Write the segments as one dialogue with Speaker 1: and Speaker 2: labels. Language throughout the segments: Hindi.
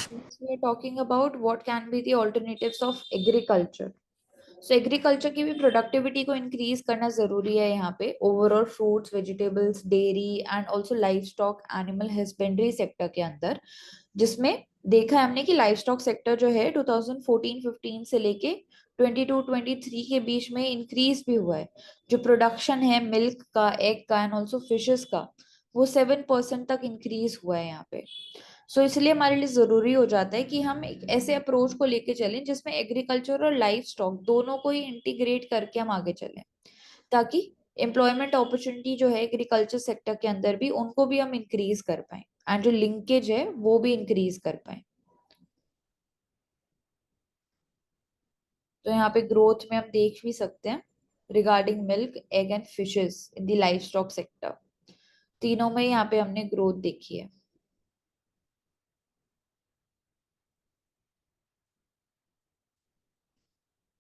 Speaker 1: Next, we are talking about what can be the alternatives of agriculture. So agriculture की भी प्रोडक्टिविटी को इंक्रीज करना जरूरी है यहाँ पे overall fruits vegetables dairy and also life stock animal husbandry sector के अंदर, जिसमें देखा है हमने कि लाइफ स्टॉक सेक्टर जो है 2014-15 से लेके 22-23 के बीच में इंक्रीज भी हुआ है। जो प्रोडक्शन है मिल्क का, एग का एंड ऑल्सो फिशेस का, वो 7% तक इंक्रीज हुआ है यहाँ पे। इसलिए हमारे लिए जरूरी हो जाता है कि हम एक ऐसे अप्रोच को लेके चलें जिसमें एग्रीकल्चर और लाइफ स्टॉक दोनों को ही इंटीग्रेट करके हम आगे चलें, ताकि एम्प्लॉयमेंट अपॉर्चुनिटी जो है एग्रीकल्चर सेक्टर के अंदर भी उनको भी हम इंक्रीज कर पाए एंड जो लिंकेज है वो भी इंक्रीज कर पाए। तो यहाँ पे ग्रोथ में हम देख भी सकते हैं regarding milk egg and fishes in the life stock sector, तीनों में यहाँ पे हमने ग्रोथ देखी है।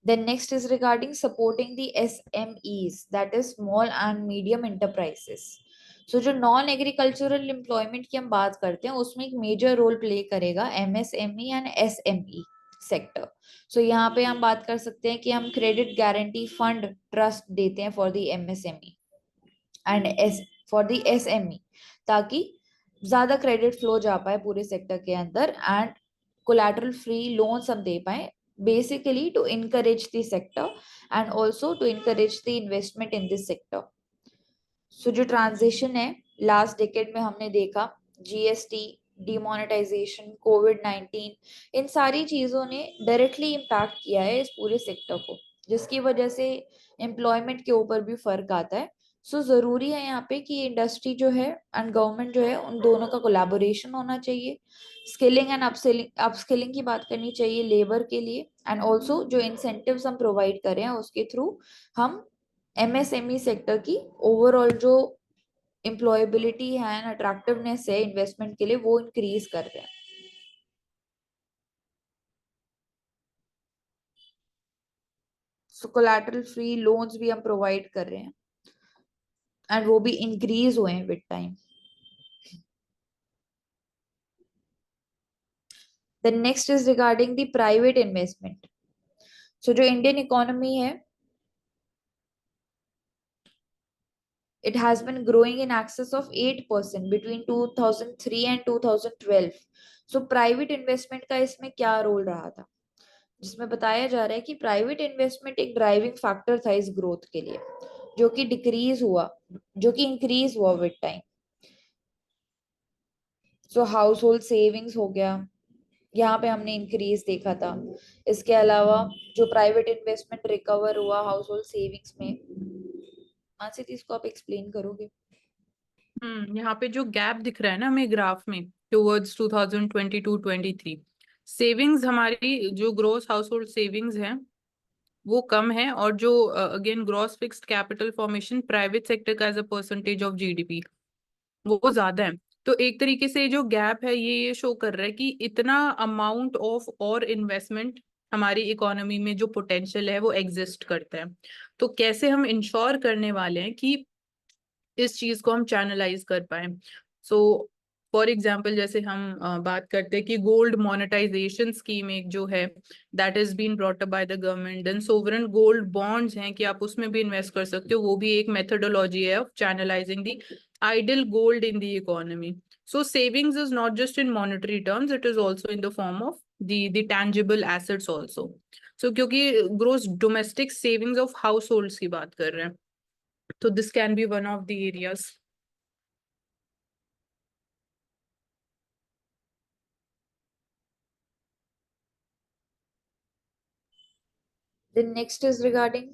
Speaker 1: Then next is regarding supporting the SMEs, that is small and medium enterprises. So जो नॉन एग्रीकल्चरल एम्प्लॉयमेंट की हम बात करते हैं उसमें एक मेजर रोल प्ले करेगा MSME एंड SME सेक्टर। यहाँ पे हम बात कर सकते हैं कि हम क्रेडिट गारंटी फंड ट्रस्ट देते हैं for the MSME and S for the SME, ताकि ज्यादा क्रेडिट फ्लो जा पाए पूरे सेक्टर के अंदर एंड कोलैटरल फ्री लोन्स हम दे पाए, basically to encourage the sector and also to encourage the investment in this sector. जो ट्रांजिशन है लास्ट डिकेड में हमने देखा, GST, डिमोनेटाइजेशन, कोविड-19, इन सारी चीजों ने डायरेक्टली इम्पैक्ट किया है इस पूरे सेक्टर को, जिसकी वजह से एम्प्लॉयमेंट के ऊपर भी फर्क आता है। जरूरी है यहाँ पे कि इंडस्ट्री जो है एंड गवर्नमेंट जो है उन दोनों का कोलैबोरेशन होना चाहिए। स्किलिंग एंड अपस्किलिंग की बात करनी चाहिए लेबर के लिए एंड ऑल्सो जो इंसेंटिव्स हम प्रोवाइड कर रहे हैं उसके थ्रू हम MSME सेक्टर की ओवरऑल जो एम्प्लॉयबिलिटी है एंड अट्रैक्टिवनेस है इन्वेस्टमेंट के लिए वो इंक्रीज कर रहे हैं। कोलैटरल फ्री लोन्स भी हम प्रोवाइड कर रहे हैं एंड वो भी इंक्रीज हुए हैं with time. The next is regarding the private investment. जो इंडियन इकोनॉमी है, it has been growing in excess of 8% between 2003 and 2012। Private investment का इसमें क्या रोल रहा था, जिसमें बताया जा रहा है कि प्राइवेट इन्वेस्टमेंट एक ड्राइविंग फैक्टर था इस ग्रोथ के लिए, जो कि डिक्रीज हुआ, जो कि इंक्रीज हुआ with time. House hold savings हो गया, यहाँ पे हमने इंक्रीज देखा था। इसके अलावा जो प्राइवेट इन्वेस्टमेंट रिकवर हुआ हाउस होल्ड सेविंग्स में, मानसी इसको आप एक्सप्लेन करोगे?
Speaker 2: यहाँ पे जो गैप दिख रहा है ना हमें ग्राफ में टुवर्ड्स 2022-23, सेविंग्स हमारी जो ग्रोस हाउस होल्ड सेविंग्स है वो कम है, और जो again gross fixed capital formation private sector का as a percentage of GDP वो ज्यादा है। तो एक तरीके से जो गैप है ये शो कर रहा है कि इतना अमाउंट ऑफ और इन्वेस्टमेंट हमारी इकोनॉमी में जो पोटेंशियल है वो एग्जिस्ट करता है। तो कैसे हम इंश्योर करने वाले हैं कि इस चीज को हम चैनलाइज कर पाए। सो फॉर एग्जाम्पल जैसे हम बात करते हैं कि गोल्ड मोनेटाइजेशन स्कीम एक जो है that is been brought up by the government, then sovereign gold bonds हैं कि आप उसमें भी इन्वेस्ट कर सकते हो, वो भी एक मेथोडोलॉजी है of channelizing the idle gold in the economy. So savings is not just in monetary terms, it is also in the form of the tangible assets also. So क्योंकि gross domestic savings of households की बात कर रहे हैं, so this can be one of the areas.
Speaker 1: Then next is regarding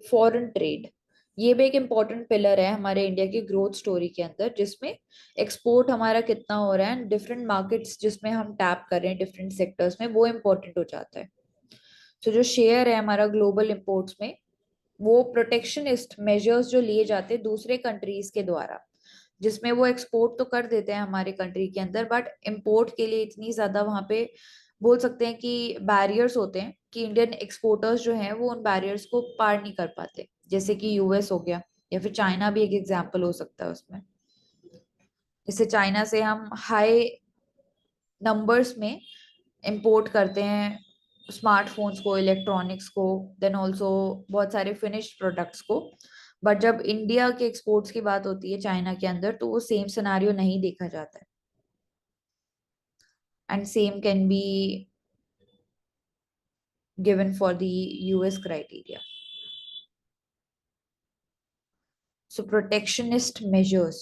Speaker 1: foreign trade. ये भी एक इम्पॉर्टेंट पिलर है हमारे इंडिया की ग्रोथ स्टोरी के अंदर, जिसमें एक्सपोर्ट हमारा कितना हो रहा है, डिफरेंट मार्केट्स जिसमें हम टैप कर रहे हैं डिफरेंट सेक्टर्स में, वो इम्पोर्टेंट हो जाता है। जो शेयर है हमारा ग्लोबल इंपोर्ट्स में, वो प्रोटेक्शनिस्ट मेजर्स जो लिए जाते हैं दूसरे कंट्रीज के द्वारा, जिसमें वो एक्सपोर्ट तो कर देते हैं हमारे कंट्री के अंदर, बट इम्पोर्ट के लिए इतनी ज्यादा वहां पे बोल सकते हैं कि बैरियर्स होते हैं कि इंडियन एक्सपोर्टर्स जो हैं वो उन बैरियर्स को पार नहीं कर पाते, जैसे कि US हो गया या फिर चाइना भी एक एग्जाम्पल हो सकता है उसमें। जैसे चाइना से हम हाई नंबर्स में इंपोर्ट करते हैं स्मार्टफोन्स को, इलेक्ट्रॉनिक्स को, देन ऑल्सो बहुत सारे फिनिश्ड प्रोडक्ट्स को। बट जब इंडिया के एक्सपोर्ट्स की बात होती है चाइना के अंदर, तो वो सेम सिनेरियो नहीं देखा जाता है। And same can be given for the US criteria. So protectionist measures,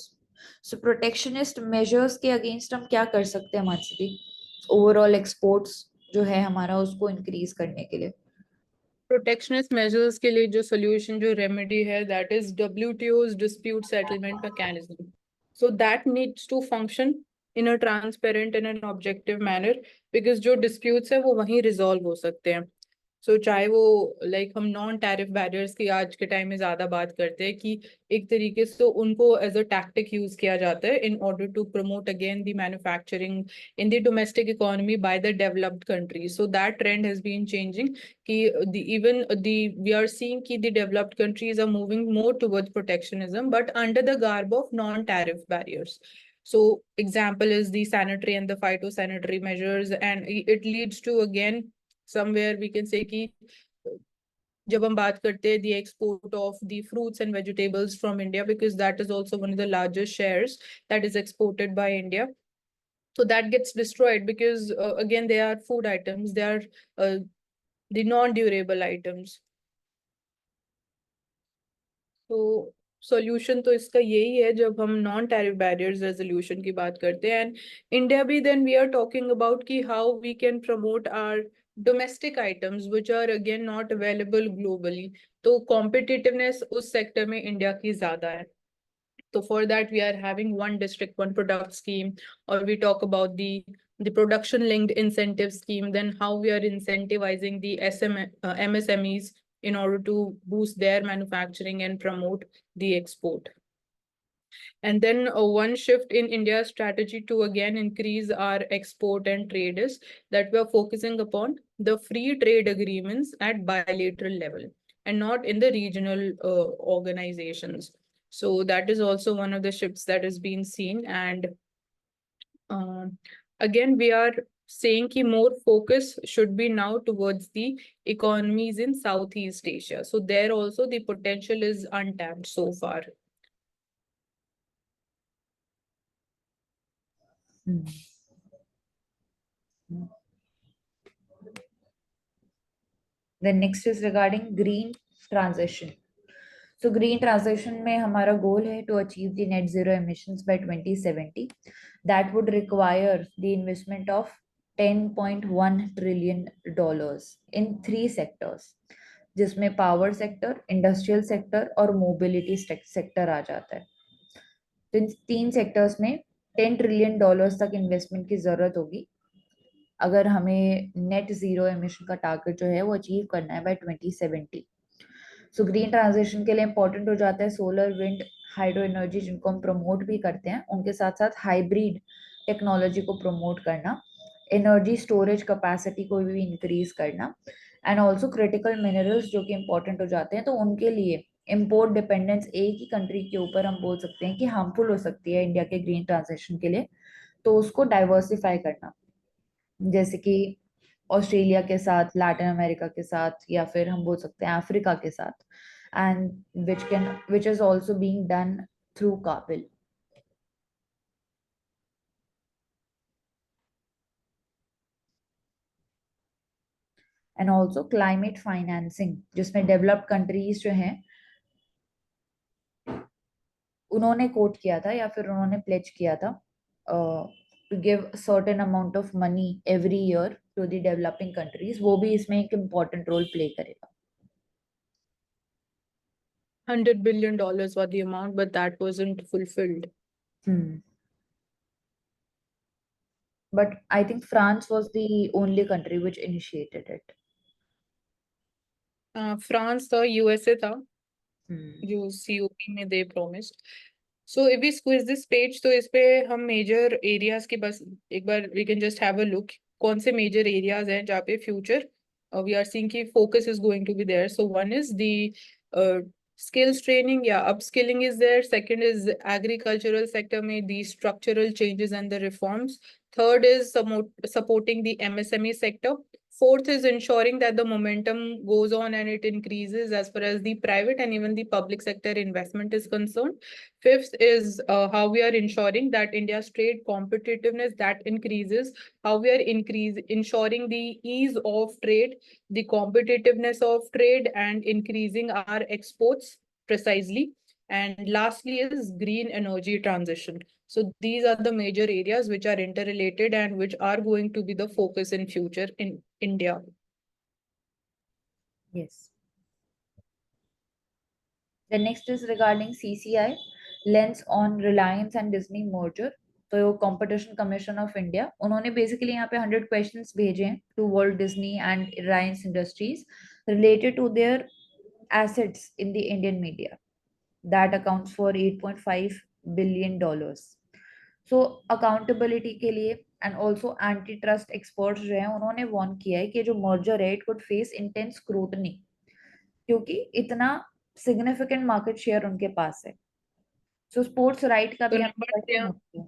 Speaker 1: so protectionist measures के अगेंस्ट हम क्या कर सकते हैं मानसी? ओवरऑल एक्सपोर्ट्स जो है हमारा, उसको इंक्रीज करने के लिए।
Speaker 2: प्रोटेक्शनिस्ट मेजर्स के लिए जो सोल्यूशन, जो रेमेडी है, that is WTO's dispute settlement mechanism. So that needs to function in a transparent and an objective manner, because जो डिस्प्यूट्स है वो वहीं रिजॉल्व हो सकते हैं। सो चाहे वो हम नॉन टैरिफ बैरियर्स की आज के टाइम में ज्यादा बात करते हैं कि एक तरीके से उनको एज अ टैक्टिक यूज किया जाता है in order to promote again the manufacturing in the domestic economy by the developed countries. So that trend has been changing कि we are seeing कि the developed countries are moving more towards protectionism but under the garb of non-tariff barriers. So example is the sanitary and the phytosanitary measures, and it leads to again somewhere we can say कि जब हम बात करते हैं the export of the fruits and vegetables from India, because that is also one of the largest shares that is exported by India. So that gets destroyed because again they are food items, they are the non-durable items. तो सॉल्यूशन तो इसका यही है जब हम नॉन टैरिफ बैरियर्स रेजोल्यूशन की बात करते हैं एंड इंडिया भी, then we are talking about कि how we can promote our domestic items which are again not available globally. तो कॉम्पिटिटिवनेस उस सेक्टर में इंडिया की ज्यादा है। तो for that we are having one district one product scheme, और we talk about the production linked incentive scheme, then how we are incentivizing the MSMEs in order to boost their manufacturing and promote the export. And then one shift in India's strategy to again increase our export and trade is that we are focusing upon the free trade agreements at bilateral level and not in the regional organizations. So that is also one of the shifts that has been seen. And again, we are saying कि more focus should be now towards the economies in Southeast Asia. So there also the potential is untapped so far.
Speaker 1: Then next is regarding green transition. So green transition में हमारा goal है to achieve the net zero emissions by 2070. That would require the investment of $10.1 trillion in 3 sectors, जिसमें power sector, industrial sector और mobility sector आ जाता है। तो इन 3 sectors में $10 trillion तक investment की जरूरत होगी अगर हमें नेट जीरो एमिशन का टारगेट जो है वो अचीव करना है बाय 2070। सो ग्रीन ट्रांजिशन के लिए इंपॉर्टेंट हो जाता है सोलर, विंड, हाइड्रो एनर्जी, जिनको हम प्रमोट भी करते हैं, उनके साथ साथ हाइब्रिड टेक्नोलॉजी को प्रमोट करना, एनर्जी स्टोरेज कैपेसिटी को भी इंक्रीज करना, एंड ऑल्सो क्रिटिकल मिनरल्स जो कि इंपॉर्टेंट हो जाते हैं। तो उनके लिए इम्पोर्ट डिपेंडेंस एक ही कंट्री के ऊपर हम बोल सकते हैं कि हार्मफुल हो सकती है इंडिया के ग्रीन ट्रांजिशन के लिए, तो उसको डाइवर्सिफाई करना, जैसे कि ऑस्ट्रेलिया के साथ, लैटिन अमेरिका के साथ, या फिर हम बोल सकते हैं अफ्रीका के साथ, and which is also being done through काबिल। एंड ऑल्सो क्लाइमेट फाइनेंसिंग, जिसमें डेवलप्ड कंट्रीज जो हैं उन्होंने कोट किया था या फिर उन्होंने प्लेज किया था to give certain amount of money every year to the developing countries, वो भी इसमें एक इम्पोर्टेंट रोल प्ले करेगा।
Speaker 2: $100 billion was the amount, but that wasn't fulfilled.
Speaker 1: But I think France was the only country which initiated it.
Speaker 2: France था, USA था, जो COP में they promised. So if we squeeze this page, तो इस पे हम major areas के बस एक बार we can just have a look कौन से major areas हैं जहाँ पे future we are seeing कि focus is going to be there. So one is the Skills training, yeah, upskilling is there. Second is agricultural sector made these structural changes and the reforms. Third is supporting the MSME sector. Fourth is ensuring that the momentum goes on and it increases as far as the private and even the public sector investment is concerned. Fifth is how we are ensuring that India's trade competitiveness that increases, how we are ensuring the ease of trade, the competitiveness of trade, and increasing our exports precisely. And lastly is green energy transition. So these are the major areas which are interrelated and which are going to be the focus in future in India.
Speaker 1: Yes. The next is regarding CCI, lens on Reliance and Disney merger. तो कंपटीशन कमीशन ऑफ इंडिया, उन्होंने बेसिकली यहाँ पे 100 क्वेश्चंस भेजे हैं to world Disney and Reliance Industries related to their assets in the Indian media that accounts for $8.5 billion. So accountability के लिए and also antitrust experts जो हैं उन्होंने warn किया है कि जो merger है it could face intense scrutiny क्योंकि इतना significant market share उनके पास है. So sports right का
Speaker 2: तो
Speaker 1: भी हम question होती है.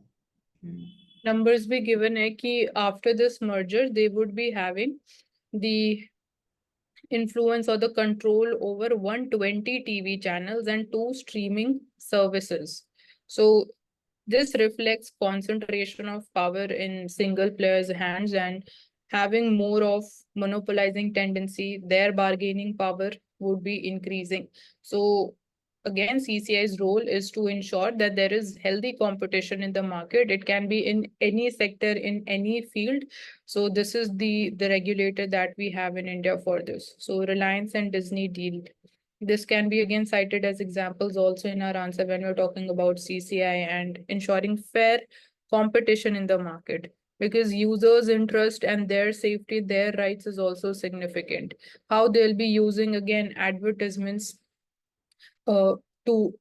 Speaker 2: numbers भी given है कि after this merger they would be having the influence or the control over 120 TV channels and 2 streaming services. So this reflects concentration of power in single players' hands and having more of monopolizing tendency, their bargaining power would be increasing. So again, CCI's role is to ensure that there is healthy competition in the market. It can be in any sector, in any field. So this is the regulator that we have in India for this. So Reliance and Disney deal. This can be again cited as examples also in our answer when we're talking about CCI and ensuring fair competition in the market, because users' interest and their safety, their rights is also significant. How they'll be using again advertisements to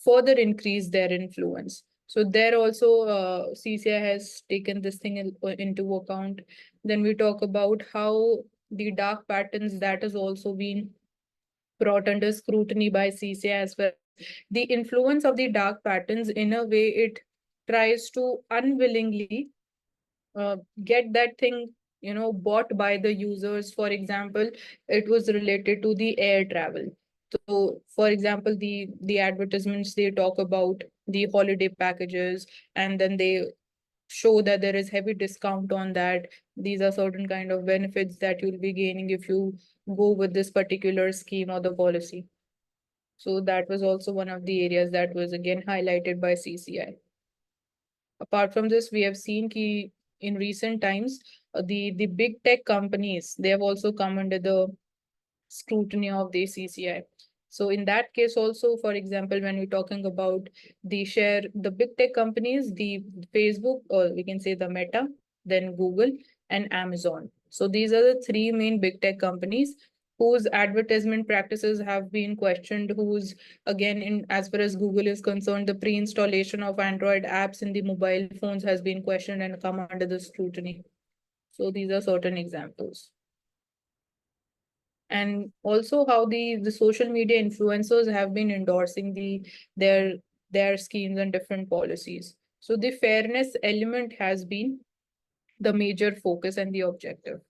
Speaker 2: further increase their influence. So there also CCI has taken this thing into account. Then we talk about how the dark patterns that has also been brought under scrutiny by CCI as well. The influence of the dark patterns, in a way, it tries to unwillingly get that thing, bought by the users. For example, it was related to the air travel. So, for example, the advertisements, they talk about the holiday packages, and then they show that there is heavy discount on that. These are certain kind of benefits that you'll be gaining if you go with this particular scheme or the policy. So that was also one of the areas that was again highlighted by CCI. Apart from this, we have seen ki in recent times, the big tech companies, they have also come under the scrutiny of the CCI. So in that case also, for example, when we're talking about the big tech companies, the Facebook, or we can say the Meta, then Google and Amazon. So these are the 3 main big tech companies whose advertisement practices have been questioned, whose, again, in as far as Google is concerned, the pre-installation of Android apps in the mobile phones has been questioned and come under the scrutiny. So these are certain examples. And also how the social media influencers have been endorsing their schemes and different policies. So the fairness element has been the major focus and the objective.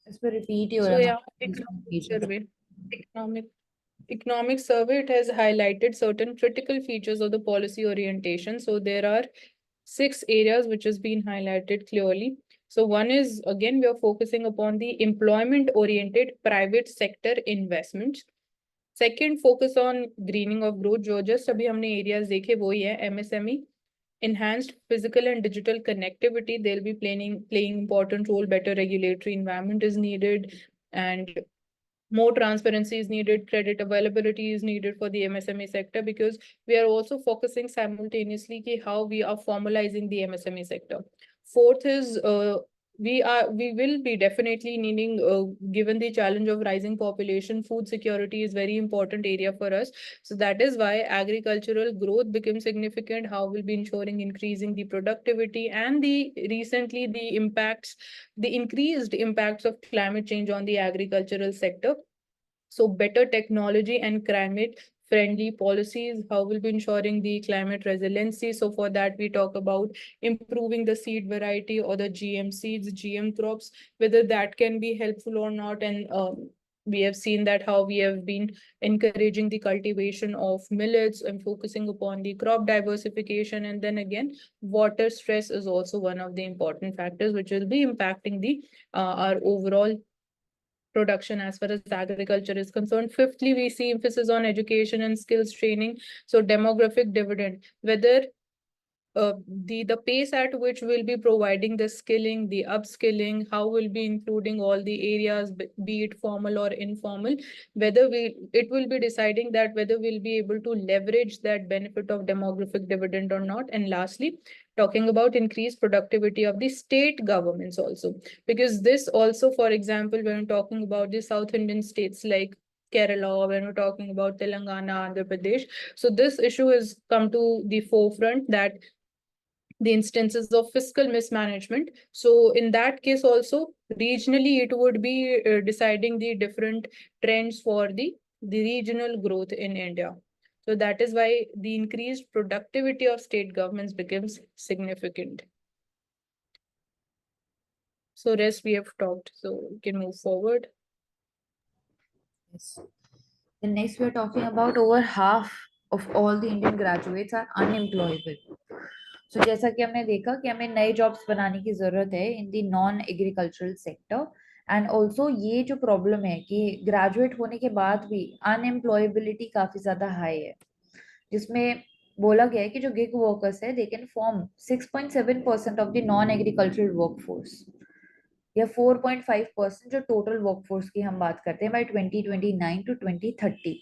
Speaker 1: इस पे repeat ही हो
Speaker 2: So
Speaker 1: रहा है
Speaker 2: yeah,
Speaker 1: मतलब
Speaker 2: survey, economic survey, it has highlighted certain critical features of the policy orientation. So there are 6 areas which has been highlighted clearly. So one is, again, we are focusing upon the employment oriented private sector investments. Second, focus on greening of growth. जो just अभी हमने areas देखे वो ही है MSME. Enhanced physical and digital connectivity, they'll be playing important role. Better regulatory environment is needed, and more transparency is needed. Credit availability is needed for the MSME sector, because we are also focusing simultaneously ki how we are formalizing the MSME sector. Fourth is we will be definitely needing, given the challenge of rising population, food security is very important area for us. So that is why agricultural growth becomes significant. How we'll be ensuring increasing the productivity and the recently the increased impacts of climate change on the agricultural sector. So better technology and climate friendly policies, how will be ensuring the climate resiliency. So for that, we talk about improving the seed variety or the GM seeds, GM crops, whether that can be helpful or not. And we have seen that how we have been encouraging the cultivation of millets and focusing upon the crop diversification. And then again, water stress is also one of the important factors which will be impacting the our overall production as far as agriculture is concerned. Fifthly, we see emphasis on education and skills training. So demographic dividend, whether the pace at which we'll be providing the skilling, the upskilling, how we'll be including all the areas, be it formal or informal, whether it will be deciding that whether we'll be able to leverage that benefit of demographic dividend or not. And lastly, talking about increased productivity of the state governments also, because this also, for example, when talking about the South Indian states like Kerala, when we're talking about Telangana, Andhra Pradesh, so this issue has come to the forefront, that the instances of fiscal mismanagement. So in that case also, regionally, it would be deciding the different trends for the regional growth in India. So that is why the increased productivity of state governments becomes significant. So rest we have talked, so we can move forward.
Speaker 1: Yes. Then next we are talking about over half of all the Indian graduates are unemployable. So जैसा कि हमने देखा कि हमें नए जॉब्स बनाने की जरूरत है in the non agricultural sector, and also ये जो प्रॉब्लम है कि ग्रेजुएट होने के बाद भी अनएम्प्लॉयबिलिटी काफी ज्यादा हाई है, जिसमें बोला गया है कि जो गिग वर्कर्स है they can form 6.7% of the non agricultural workforce, या 4.5% जो टोटल वर्कफोर्स की हम बात करते हैं बाय 2029 टू 2030।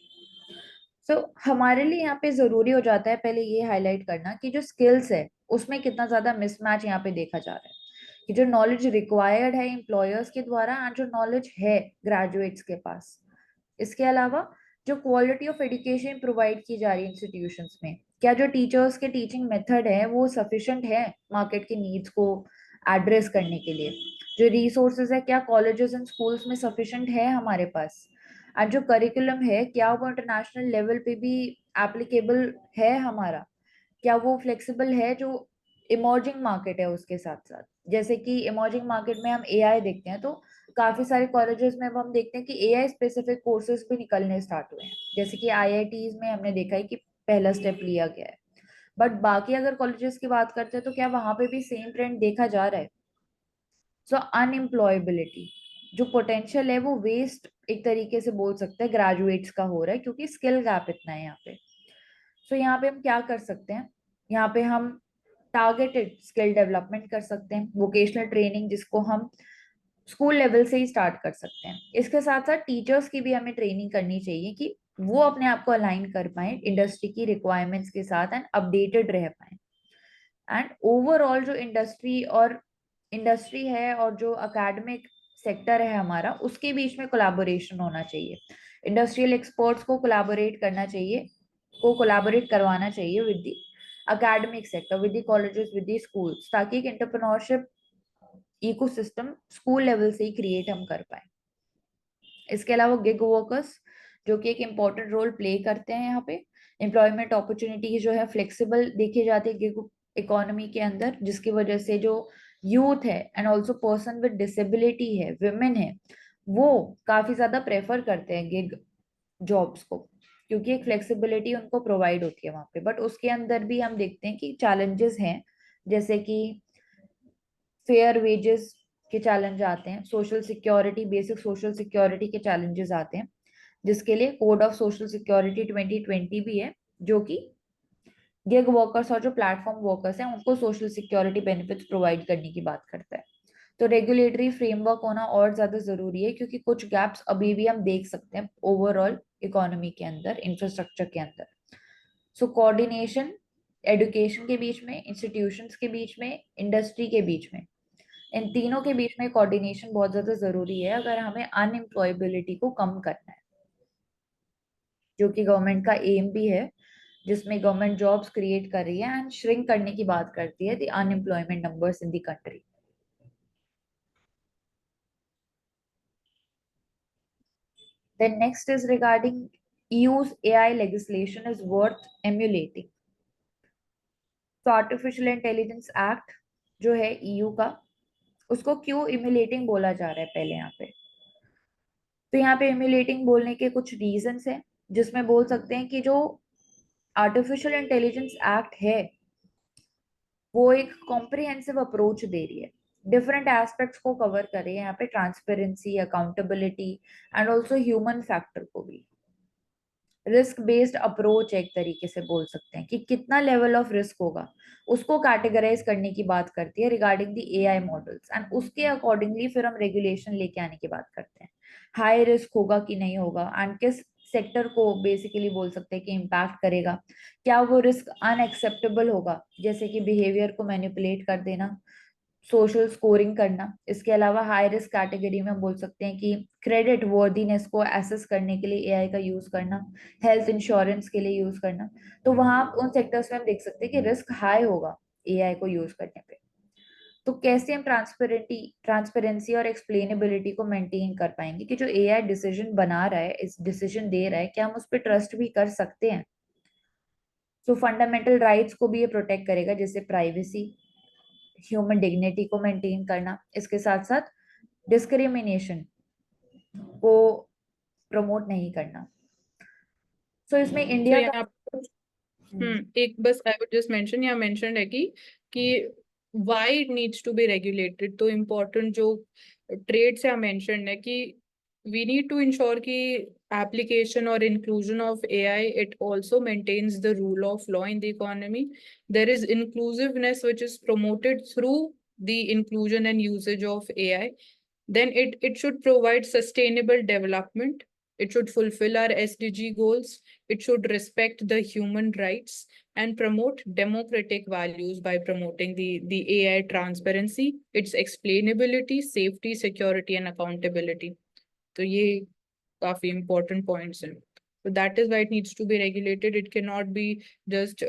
Speaker 1: सो हमारे लिए यहाँ पे जरूरी हो जाता है पहले ये हाईलाइट करना कि जो स्किल्स है उसमें कितना ज्यादा मिसमैच यहाँ पे देखा जा रहा है, कि जो नॉलेज रिक्वायर्ड है एम्प्लॉयर्स के द्वारा एंड जो नॉलेज है ग्रेजुएट्स के पास, इसके अलावा जो क्वालिटी ऑफ एजुकेशन प्रोवाइड की जा रही है इंस्टीट्यूशंस में, क्या जो टीचर्स के टीचिंग मेथड है वो सफिशिएंट है मार्केट के नीड्स को एड्रेस करने के लिए, जो रिसोर्सेज है क्या कॉलेजेस एंड स्कूल्स में सफिशिएंट है हमारे पास, और जो करिकुलम है क्या वो इंटरनेशनल लेवल पे भी एप्लीकेबल है हमारा, क्या वो फ्लेक्सिबल है जो इमर्जिंग मार्केट है उसके साथ साथ। जैसे कि इमर्जिंग मार्केट में हम एआई देखते हैं तो काफी सारे कॉलेजेस में अब हम देखते हैं कि एआई स्पेसिफिक कोर्सेज भी निकलने स्टार्ट हुए हैं, जैसे कि आईआईटीज में हमने देखा है कि पहला स्टेप लिया गया है। बट बाकी अगर कॉलेजेस की बात करते हैं तो क्या वहां पे भी सेम ट्रेंड देखा जा रहा है? सो अनएम्प्लॉयबिलिटी जो पोटेंशियल है वो वेस्ट एक तरीके से बोल सकते हैं ग्रेजुएट्स का हो रहा है, क्योंकि स्किल गैप इतना है यहाँ पे। सो यहाँ पे हम क्या कर सकते हैं, यहाँ पे हम टारगेटेड स्किल डेवलपमेंट कर सकते हैं, वोकेशनल ट्रेनिंग जिसको हम स्कूल लेवल से ही स्टार्ट कर सकते हैं। इसके साथ साथ टीचर्स की भी हमें ट्रेनिंग करनी चाहिए कि वो अपने आप को अलाइन कर पाए इंडस्ट्री की रिक्वायरमेंट्स के साथ एंड अपडेटेड रह पाए। एंड ओवरऑल जो इंडस्ट्री है और जो अकेडमिक सेक्टर है हमारा उसके बीच में कोलैबोरेशन होना चाहिए, इंडस्ट्रियल एक्सपर्ट्स को कोलैबोरेट करवाना चाहिए with the academic sector, with the colleges, with the schools, ताकि एक एंटरप्रेन्योरशिप इकोसिस्टम स्कूल लेवल से ही क्रिएट हम कर पाए। इसके अलावा गिग वर्कर्स जो कि एक इम्पॉर्टेंट रोल प्ले करते हैं यहाँ पे, एम्प्लॉयमेंट अपॉर्चुनिटी जो है फ्लेक्सिबल देखी जाती है गिग इकोनॉमी के अंदर, जिसकी वजह से जो यूथ है and also person with disability है, विमेन है, वो काफी ज्यादा प्रेफर करते हैं गिग जॉब्स को, क्योंकि एक फ्लेक्सिबिलिटी उनको प्रोवाइड होती है वहां पे। बट उसके अंदर भी हम देखते हैं कि चैलेंजेस हैं, जैसे कि फेयर वेजेस के चैलेंज आते हैं, social security, basic social security के चैलेंजेस आते हैं, जिसके लिए कोड ऑफ सोशल सिक्योरिटी 2020 भी है, जो कि गिग वर्कर्स और जो प्लेटफॉर्म वर्कर्स हैं उनको सोशल सिक्योरिटी बेनिफिट्स प्रोवाइड करने की बात करता है। तो रेगुलेटरी फ्रेमवर्क होना और ज्यादा जरूरी है, क्योंकि कुछ गैप्स अभी भी हम देख सकते हैं ओवरऑल इकोनॉमी के अंदर, इंफ्रास्ट्रक्चर के अंदर। सो कोऑर्डिनेशन एजुकेशन के बीच में, इंस्टीट्यूशंस के बीच में, इंडस्ट्री के बीच में, इन तीनों के बीच में कोऑर्डिनेशन बहुत ज्यादा जरूरी है अगर हमें अनएम्प्लॉयबिलिटी को कम करना है, जो कि गवर्नमेंट का एम भी है, जिसमें गवर्नमेंट जॉब्स क्रिएट कर रही है एंड श्रिंक करने की बात करती है the unemployment numbers in the country. Then next is regarding EU's AI legislation is worth emulating. तो आर्टिफिशियल इंटेलिजेंस एक्ट जो है ईयू का, उसको क्यों इम्यूलेटिंग बोला जा रहा है पहले यहाँ पे? तो यहाँ पे इम्यूलेटिंग बोलने के कुछ रीजंस हैं, जिसमें बोल सकते हैं कि जो आर्टिफिशियल इंटेलिजेंस एक्ट है वो एक कॉम्प्रिहेंसिव अप्रोच दे रही है, डिफरेंट एस्पेक्ट्स को कवर कर रही है यहाँ पे, transparency, accountability and also human factor को भी। रिस्क बेस्ड अप्रोच एक तरीके से बोल सकते हैं कि कितना लेवल ऑफ रिस्क होगा उसको कैटेगराइज करने की बात करती है regarding the AI models, and उसके अकॉर्डिंगली फिर हम रेगुलेशन लेके आने की बात करते हैं। हाई रिस्क होगा कि नहीं होगा, एंड किस सेक्टर को बेसिकली बोल सकते हैं कि इम्पैक्ट करेगा। क्या वो रिस्क अनएक्सेप्टेबल होगा, जैसे कि बिहेवियर को मैनिपुलेट कर देना, सोशल स्कोरिंग करना। इसके अलावा हाई रिस्क कैटेगरी में हम बोल सकते हैं कि क्रेडिट वर्दीनेस को एसेस करने के लिए एआई का यूज करना, हेल्थ इंश्योरेंस के लिए यूज करना। तो वहां उन सेक्टर्स में हम देख सकते हैं कि रिस्क हाई होगा एआई को यूज करने पे। तो कैसे हम ट्रांसपेरेंसी और एक्सप्लेनेबिलिटी को मेंटेन कर पाएंगे कि जो एआई डिसीजन बना रहा है, इस डिसीजन दे रहा है, क्या हम उस पर ट्रस्ट भी कर सकते हैं? तो फंडामेंटल राइट्स को भी ये प्रोटेक्ट करेगा, जैसे प्राइवेसी, ह्यूमन डिग्निटी को मेंटेन करना, इसके साथ साथ डिस्क्रिमिनेशन को प्रमोट नहीं करना। सो इसमें
Speaker 2: तो
Speaker 1: इंडिया का
Speaker 2: यहाँ एक बस आई वुड जस्ट मेंशन, यहाँ मेंशन है कि why it needs to be regulated. तो इम्पोर्टेंट जो ट्रेड्स यहाँ मेंशन है कि we need to ensure कि application or inclusion of AI, it also maintains the rule of law in the economy. There is inclusiveness which is promoted through the inclusion and usage of AI. Then it should provide sustainable development. It should fulfill our SDG goals. It should respect the human rights and promote democratic values by promoting the AI transparency, its explainability, safety, security, and accountability. तो ये काफी important points हैं. So that is why it needs to be regulated. It cannot be just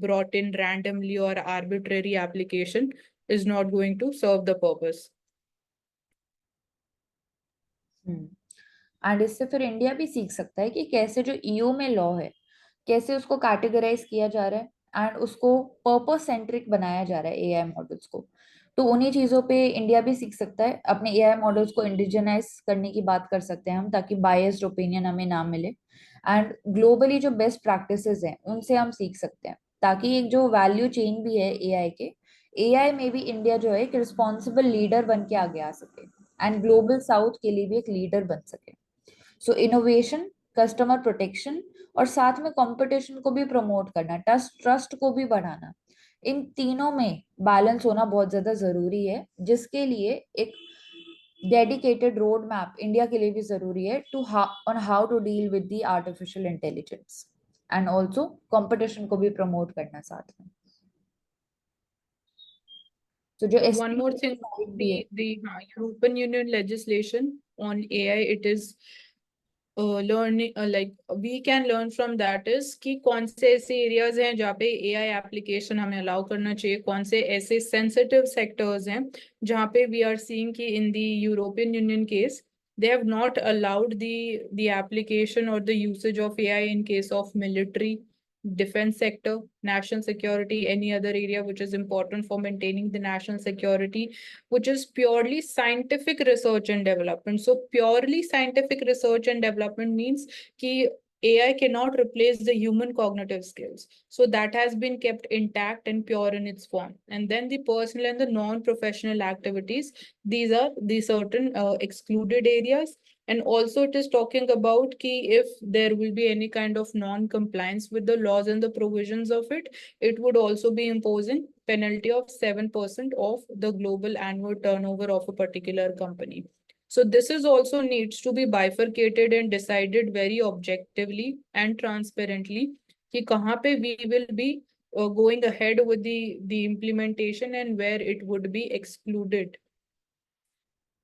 Speaker 2: brought in randomly, or arbitrary application is not going to serve the purpose.
Speaker 1: And इससे फिर इंडिया भी सीख सकता है कि कैसे जो ईयू में लॉ है कैसे उसको कैटेगराइज किया जा रहा है एंड उसको पर्पस सेंट्रिक बनाया जा रहा है एआई मॉडल्स को। तो उन्हीं चीजों पे इंडिया भी सीख सकता है, अपने एआई मॉडल्स को इंडिजिनाइज करने की बात कर सकते हैं हम, ताकि बायस्ड ओपिनियन हमें ना मिले। एंड ग्लोबली जो बेस्ट प्रैक्टिसेस हैं उनसे हम सीख सकते हैं, ताकि एक जो वैल्यू चेन भी है एआई के, एआई में भी इंडिया जो है एक रिस्पॉन्सिबल लीडर बन के आगे आ सके एंड ग्लोबल साउथ के लिए भी एक लीडर बन सके। सो इनोवेशन, कस्टमर प्रोटेक्शन और साथ में कंपटीशन को भी प्रमोट करना, ट्रस्ट को भी बढ़ाना, इन तीनों में बैलेंस होना बहुत ज्यादा जरूरी है, जिसके लिए एक डेडिकेटेड रोड मैप इंडिया के लिए भी जरूरी है to on how to deal with the artificial intelligence and also competition को भी प्रमोट करना साथ में। तो जो
Speaker 2: One more thing,
Speaker 1: भी है,
Speaker 2: the European Union legislation on AI, it is learning, like we can learn from that is कि कौन से ऐसे areas हैं जहाँ पे AI application हमें allow करना चाहिए, कौन से ऐसे sensitive sectors हैं जहाँ पे we are seeing कि in the European Union case they have not allowed the application or the usage of AI in case of military, defense sector, national security, any other area which is important for maintaining the national security, which is purely scientific research and development. So purely scientific research and development means कि AI cannot replace the human cognitive skills. So that has been kept intact and pure in its form. And then the personal and the non-professional activities, these are the certain excluded areas. And also it is talking about ki if there will be any kind of non-compliance with the laws and the provisions of it, it would also be imposing penalty of 7% of the global annual turnover of a particular company. So this is also needs to be bifurcated and decided very objectively and transparently कि कहाँ पे we will be going ahead with the implementation and where it would be excluded.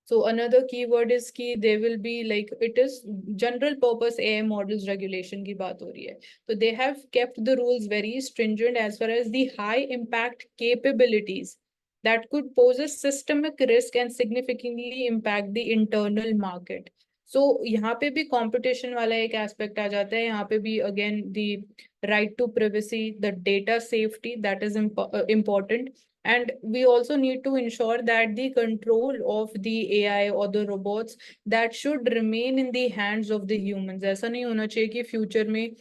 Speaker 2: So another keyword is कि they will be like, it is general purpose AI models regulation की बात हो रही है. So they have kept the rules very stringent as far as the high impact capabilities that could pose a systemic risk and significantly impact the internal market. So यहाँ पे भी competition वाला एक aspect आ जाता है. यहाँ पे भी again the right to privacy, the data safety, that is important. And we also need to ensure that the control of the AI or the robots that should remain in the hands of the humans. ऐसा नहीं होना चाहिए कि future में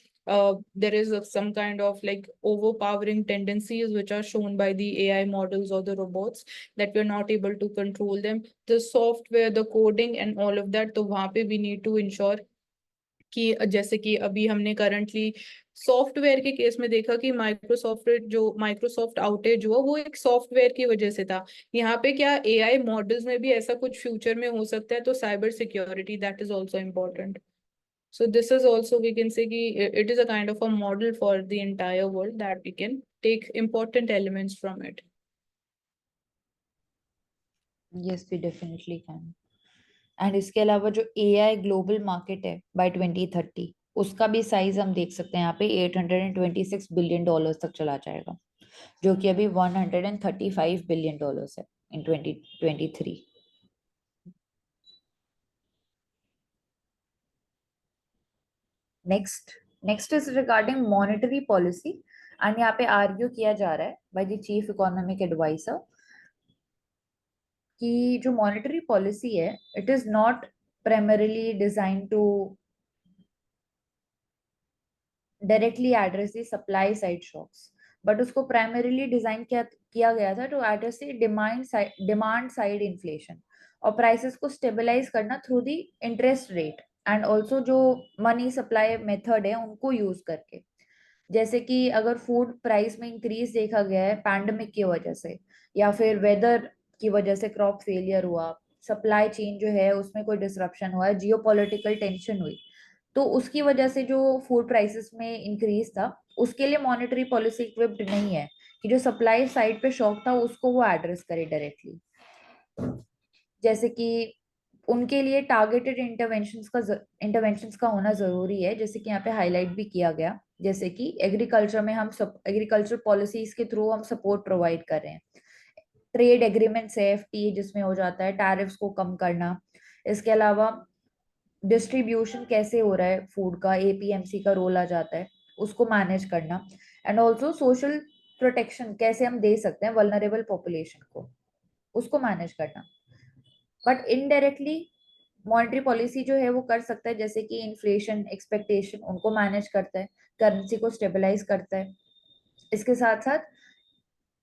Speaker 2: there is some kind of like overpowering tendencies which are shown by the AI models or the robots that we're not able to control them. The software, the coding and all of that, तो वहाँ पे we need to ensure कि जैसे कि अभी हमने करंटली सॉफ्टवेयर के केस में देखा कि माइक्रोसॉफ्ट आउटेज हुआ वो एक सॉफ्टवेयर की वजह से था. यहाँ पे क्या एआई मॉडल्स में भी ऐसा कुछ फ्यूचर में हो सकता है? तो cyber security, that is also important. So this is also, we can say कि it is a kind of a model for the entire world that we can take important elements from it.
Speaker 1: Yes, we definitely can. And इसके अलावा जो एआई ग्लोबल मार्केट है बाय 2030, उसका भी साइज हम देख सकते हैं यहाँ पे $826 बिलियन तक चला जाएगा, जो कि अभी $135 बिलियन है in 2023. Next is regarding monetary policy. And यहाँ पे आर्ग्यू किया जा रहा है by the chief economic adviser कि जो मॉनेटरी पॉलिसी है, it is not primarily designed to directly address the supply side shocks, but उसको primarily डिजाइन किया गया था to address the demand side inflation और prices को stabilize करना through the interest rate and also जो money supply method है उनको यूज करके. जैसे कि अगर फूड प्राइस में इंक्रीज देखा गया है पैंडेमिक की वजह से, या फिर वेदर की वजह से क्रॉप फेलियर हुआ, सप्लाई चेन जो है उसमें कोई डिसरप्शन हुआ, जियोपॉलिटिकल टेंशन हुई, तो उसकी वजह से जो फूड प्राइसेस में इंक्रीज था, उसके लिए मॉनेटरी पॉलिसी इक्विप्ड नहीं है कि जो सप्लाई साइड पे शॉक था उसको वो एड्रेस करे डायरेक्टली. जैसे कि उनके लिए टारगेटेड इंटरवेंशंस का होना जरूरी है, जैसे कि यहाँ पे हाईलाइट भी किया गया. जैसे कि एग्रीकल्चर में हम एग्रीकल्चर पॉलिसीज के थ्रू हम सपोर्ट प्रोवाइड कर रहे हैं. ट्रेड एग्रीमेंट से एफटीए जिसमें हो जाता है टैरिफ्स को कम करना. इसके अलावा डिस्ट्रीब्यूशन कैसे हो रहा है फूड का, एपीएमसी का रोल आ जाता है, उसको मैनेज करना. एंड ऑल्सो सोशल प्रोटेक्शन कैसे हम दे सकते हैं वल्नरेबल पॉपुलेशन को, उसको मैनेज करना. बट इनडायरेक्टली मॉनेटरी पॉलिसी जो है वो कर सकता है, जैसे कि इन्फ्लेशन एक्सपेक्टेशन उनको मैनेज करता है, करेंसी को स्टेबलाइज करता है. इसके साथ साथ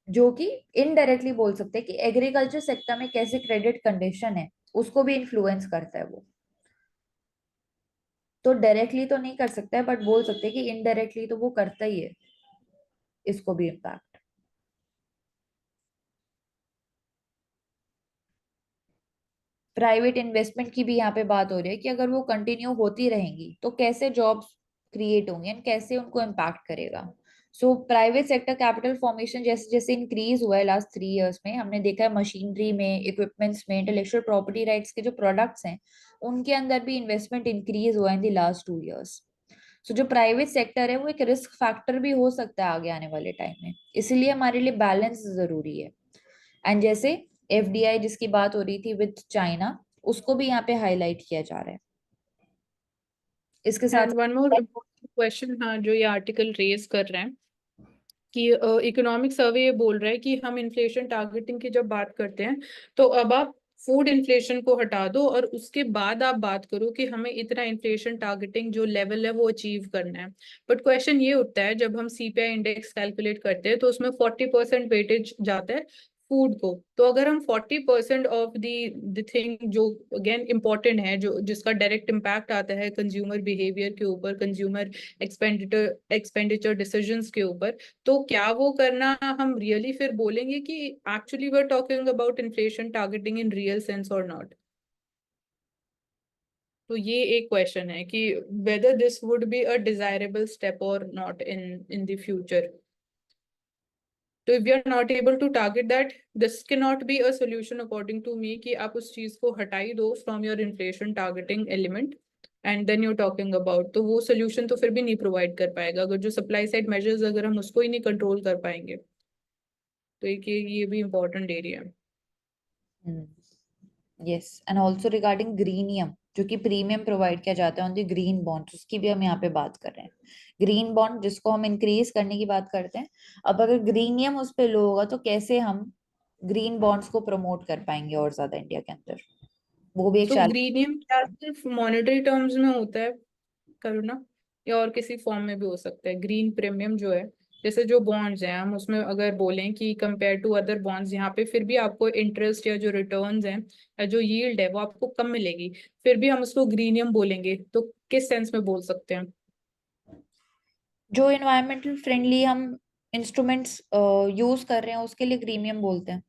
Speaker 1: जो कि इनडायरेक्टली बोल सकते हैं कि एग्रीकल्चर सेक्टर में कैसे क्रेडिट कंडीशन है उसको भी इन्फ्लुएंस करता है वो. तो डायरेक्टली तो नहीं कर सकता है, बट बोल सकते हैं कि इनडायरेक्टली तो वो करता ही है इसको भी इम्पैक्ट. प्राइवेट इन्वेस्टमेंट की भी यहाँ पे बात हो रही है कि अगर वो कंटिन्यू होती रहेंगी तो कैसे जॉब्स क्रिएट होंगे एंड कैसे उनको इम्पैक्ट करेगा. So private sector capital formation जैसे जैसे इंक्रीज हुआ है लास्ट 3 इयर्स में, हमने देखा है मशीनरी में, इक्विपमेंट्स में, इंटेलेक्चुअल प्रॉपर्टी राइट्स के जो प्रोडक्ट्स हैं उनके अंदर भी इन्वेस्टमेंट इंक्रीज हुआ है इन द लास्ट 2 इयर्स. सो जो प्राइवेट सेक्टर है वो एक रिस्क फैक्टर भी हो सकता है आगे आने वाले टाइम में, इसलिए हमारे लिए बैलेंस जरूरी है. एंड जैसे एफडीआई जिसकी बात हो रही थी विद चाइना, उसको भी यहाँ पे हाईलाइट किया जा रहा है. इसके साथ
Speaker 2: एंड वन मोर क्वेश्चन, हाँ, जो ये आर्टिकल रेज कर रहे हैं कि इकोनॉमिक सर्वे ये बोल रहा है कि हम इन्फ्लेशन टारगेटिंग की जब बात करते हैं तो अब आप फूड इन्फ्लेशन को हटा दो और उसके बाद आप बात करो कि हमें इतना इन्फ्लेशन टारगेटिंग जो लेवल है वो अचीव करना है. बट क्वेश्चन ये उठता है, जब हम सीपीआई इंडेक्स कैलकुलेट करते हैं तो उसमें 40% वेटेज जाता है फूड को. तो अगर हम 40% ऑफ द थिंग जो अगेन इम्पोर्टेंट है, जो जिसका डायरेक्ट इम्पैक्ट आता है कंज्यूमर बिहेवियर के ऊपर, कंज्यूमर एक्सपेंडिचर डिसीजंस के ऊपर, तो क्या वो करना हम रियली फिर बोलेंगे कि actually we are talking about inflation targeting in real sense और नॉट? तो ये एक क्वेश्चन है कि whether this would be a desirable step और नॉट इन द फ्यूचर. तो if you are not able to target that, this can not be a solution according to me, कि आप उस चीज को हटाई दो from your inflation targeting element and then you talking about, तो वो सोल्यूशन तो फिर भी नहीं प्रोवाइड कर पाएगा अगर जो सप्लाई साइड मेजर्स अगर हम उसको ही नहीं कंट्रोल कर पाएंगे। तो एक ये भी इम्पोर्टेंट एरिया है।
Speaker 1: यस, एंड ऑल्सो रिगार्डिंग ग्रीनियम, जो कि प्रीमियम प्रोवाइड किया जाता है ऑन द ग्रीन बॉन्ड, उसकी भी हम यहाँ पे बात कर रहे हैं। ग्रीन बॉन्ड जिसको हम इंक्रीज करने की बात करते हैं, अब अगर ग्रीनियम उस पे लो होगा तो कैसे हम ग्रीन बॉन्ड्स को प्रमोट कर पाएंगे और ज्यादा इंडिया के अंदर, वो भी एक
Speaker 2: सो
Speaker 1: चैलेंज।
Speaker 2: ग्रीनियम क्या सिर्फ मॉनेटरी टर्म्स में होता है करुणा, या और किसी फॉर्म में भी हो सकता है? ग्रीन प्रीमियम जो है, जैसे जो बॉन्ड्स हैं, हम उसमें अगर बोलें कि कंपेयर टू अदर बॉन्ड्स यहाँ पे फिर भी आपको इंटरेस्ट या जो रिटर्न्स हैं या जो यील्ड है वो आपको कम मिलेगी, फिर भी हम उसको ग्रीनियम बोलेंगे, तो किस सेंस में बोल सकते हैं?
Speaker 1: जो इन्वायरमेंटल फ्रेंडली हम इंस्ट्रूमेंट्स यूज कर रहे हैं उसके लिए ग्रीनियम बोलते हैं,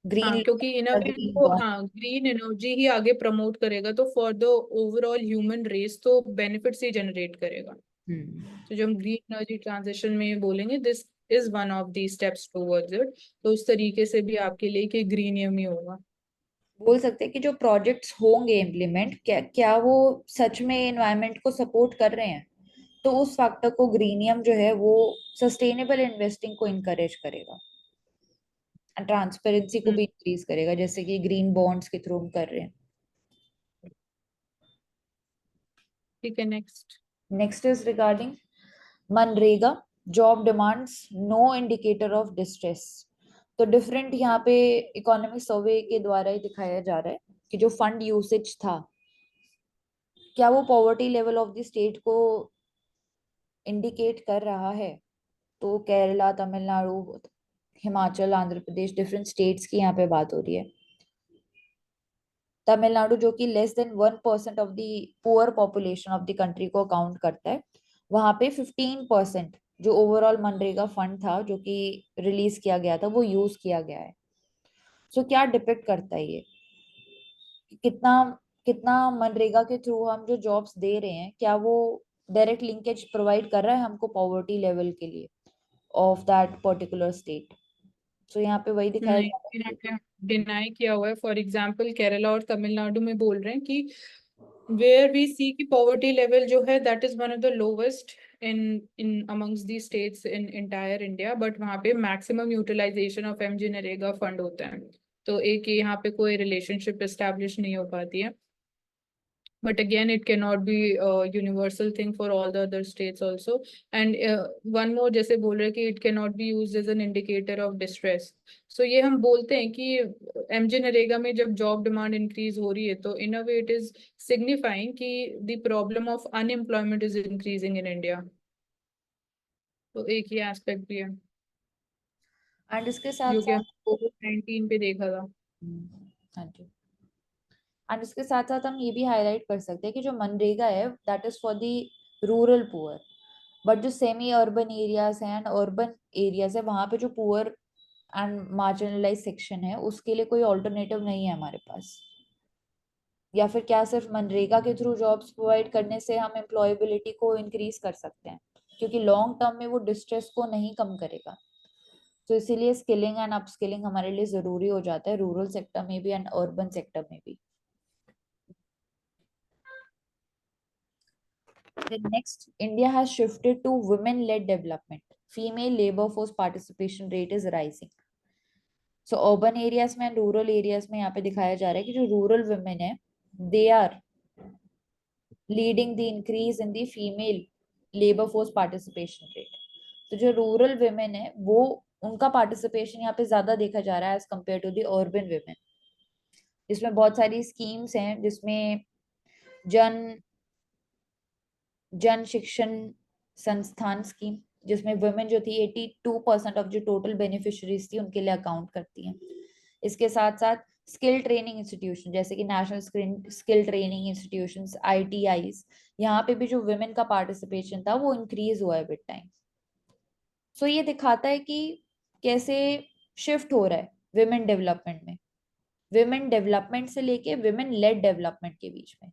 Speaker 1: ग्रीन
Speaker 2: हाँ, क्योंकि इन अ वे
Speaker 1: ग्रीन
Speaker 2: वो,
Speaker 1: बॉन्ड।
Speaker 2: हाँ, ग्रीन एनर्जी ही आगे प्रमोट करेगा, तो for the overall human race तो बेनिफिट्स ही जनरेट करेगा। तो जब हम ग्रीन एनर्जी ट्रांजिशन में बोलेंगे this is one of the steps towards it, तो उस तरीके से भी आपके लिए कि ग्रीनियम ही होगा।
Speaker 1: बोल सकते हैं कि जो प्रोजेक्ट्स होंगे इम्प्लीमेंट, क्या क्या वो सच में एनवायरनमेंट को सपोर्ट कर रहे हैं, तो उस फैक्टर को ग्रीनियम जो है वो सस्टेनेबल इन्वेस्टिंग को इनकरेज करेगा, ट्रांसपेरेंसी को भी
Speaker 2: हम्म,
Speaker 1: इंक्रीज करेगा, जैसे कि ग्रीन बॉन्ड्स के थ्रू हम कर रहे हैं।
Speaker 2: ठीक है, नेक्स्ट।
Speaker 1: नेक्स्ट इज रिगार्डिंग मनरेगा, job demands no indicator of distress. तो डिफरेंट यहाँ पे इकोनॉमिक सर्वे के द्वारा ही दिखाया जा रहा है कि जो फंड यूसेज था, क्या वो poverty level of the state को इंडिकेट कर रहा है। तो केरला, तमिलनाडु, हिमाचल, आंध्र प्रदेश, डिफरेंट स्टेट्स की यहाँ पे बात हो रही है। तमिलनाडु जो कि less than 1% of the poor population of the country को अकाउंट करता है, वहां पे 15% जो ओवरऑल मनरेगा फंड था जो कि रिलीज किया गया था वो यूज किया गया है। सो क्या डिपेक्ट करता है ये कि कितना कितना मनरेगा के थ्रू हम जो जॉब्स दे रहे हैं, क्या वो डायरेक्ट लिंकेज प्रोवाइड कर रहा है हमको पॉवर्टी लेवल के लिए ऑफ दैट पर्टिकुलर स्टेट। सो यहाँ पे वही दिखाया
Speaker 2: नहीं,
Speaker 1: जा रहा है कि
Speaker 2: डिनाई किया हुआ है। फॉर एग्जाम्पल केरला और तमिलनाडु में बोल रहे हैं कि वेयर वी सी की पॉवर्टी लेवल जो है that is one of the lowest in in amongst the states in entire India, but वहाँ पे maximum utilisation of MG NREGA fund होता है। तो एक यहाँ पे कोई रिलेशनशिप एस्टेब्लिश नहीं हो पाती है, but again it cannot be a universal thing for all the other states also. And one more, जैसे बोल रहे हैं कि it cannot be used as an indicator of distress. So ये हम बोलते हैं कि एमजी नरेगा में जब जॉब डिमांड इंक्रीज हो रही है तो इन a way it is signifying कि the problem of unemployment is increasing in India. तो एक ये एस्पेक्ट भी है
Speaker 1: एंड इसके साथ
Speaker 2: जो कि हम
Speaker 1: साथ
Speaker 2: कोविड-19 पे देखा था।
Speaker 1: हाँ जी, एंड इसके साथ साथ हम ये भी हाईलाइट कर सकते हैं कि जो मनरेगा है that is for the rural poor, but जो सेमी अर्बन एरियाज हैं एंड अर्बन एरियाज है वहां पे जो पुअर एंड मार्जिनलाइज सेक्शन है उसके लिए कोई ऑल्टरनेटिव नहीं है हमारे पास। या फिर क्या सिर्फ मनरेगा के थ्रू जॉब्स प्रोवाइड करने से हम एम्प्लॉयबिलिटी को इंक्रीज कर सकते हैं, क्योंकि लॉन्ग टर्म में वो डिस्ट्रेस को नहीं कम करेगा। तो इसीलिए स्किलिंग एंड अपस्किलिंग हमारे लिए जरूरी हो जाता है, रूरल सेक्टर में भी एंड अर्बन सेक्टर में भी। Then next, India has shifted to women-led development. Female labor force participation rate is rising. So urban areas में रूरल एरियाज में यहाँ पे दिखाया जा रहा है कि जो रूरल वुमेन है they are leading the increase in the female labour force participation rate. तो जो रूरल वुमेन है वो उनका पार्टिसिपेशन यहाँ पे ज्यादा देखा जा रहा है as compare to the urban women, जिसमें बहुत सारी स्कीम्स हैं, जिसमें जन जन शिक्षण संस्थान स्कीम, जिसमें वुमेन जो थी 82% ऑफ जो टोटल बेनिफिशरीज थी उनके लिए अकाउंट करती हैं। इसके साथ साथ स्किल ट्रेनिंग इंस्टीट्यूशन जैसे कि national skill training institution ITIs, यहाँ पे भी जो वुमेन का पार्टिसिपेशन था वो इंक्रीज हुआ है विद टाइम। सो ये दिखाता है कि कैसे शिफ्ट हो रहा है वुमेन डेवलपमेंट में, वुमेन डेवलपमेंट से लेके वुमेन लेड डेवलपमेंट के बीच में।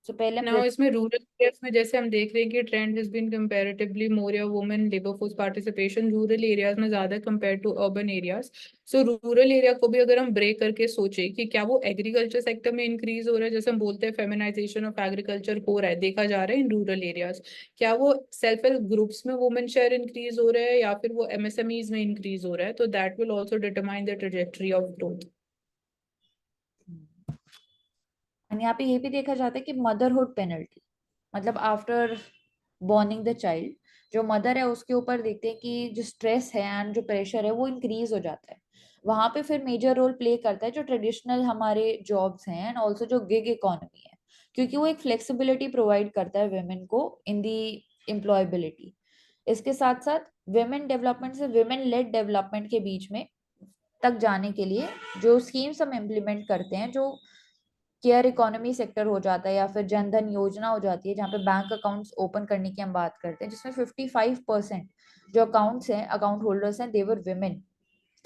Speaker 1: So पहले हम
Speaker 2: नाउ इसमें रूरल एरियाज में जैसे हम देख रहे हैं कि trend has been comparatively more या women labour force participation rural areas में ज्यादा compare to urban areas. So rural area को भी अगर हम ब्रेक करके सोचे कि क्या वो एग्रीकल्चर सेक्टर में इंक्रीज हो रहा है, जैसे हम बोलते हैं फेमिनाइजेशन ऑफ एग्रीकल्चर हो रहा है, देखा जा रहा है इन रूरल एरियाज, क्या वो सेल्फ हेल्प ग्रुप्स में वुमेन शेयर इंक्रीज हो रहा है या फिर वो एमएसएमईज में इंक्रीज हो रहा है, तो that will also determine the trajectory of growth.
Speaker 1: और यहाँ पे ये भी देखा जाता है कि मदरहुड पेनल्टी, मतलब आफ्टर बॉर्निंग द चाइल्ड, जो मदर है उसके ऊपर देखते हैं कि जो स्ट्रेस है एंड जो प्रेशर है वो इंक्रीज हो जाता है। वहां पे फिर मेजर रोल प्ले करता है जो ट्रेडिशनल हमारे जॉब्स हैं एंड ऑल्सो जो गिग इकोनॉमी है, क्योंकि वो एक फ्लेक्सिबिलिटी प्रोवाइड करता है वेमेन को इन दी एम्प्लॉयबिलिटी। इसके साथ साथ वेमेन डेवलपमेंट से वेमेन लेड डेवलपमेंट के बीच में तक जाने के लिए जो स्कीम्स हम इम्प्लीमेंट करते हैं, जो केयर इकोनॉमी सेक्टर हो जाता है या फिर जनधन योजना हो जाती है, जहाँ पे बैंक अकाउंट्स ओपन करने की हम बात करते हैं, जिसमें 55% जो अकाउंट्स हैं, अकाउंट होल्डर्स हैं, देवर विमेन।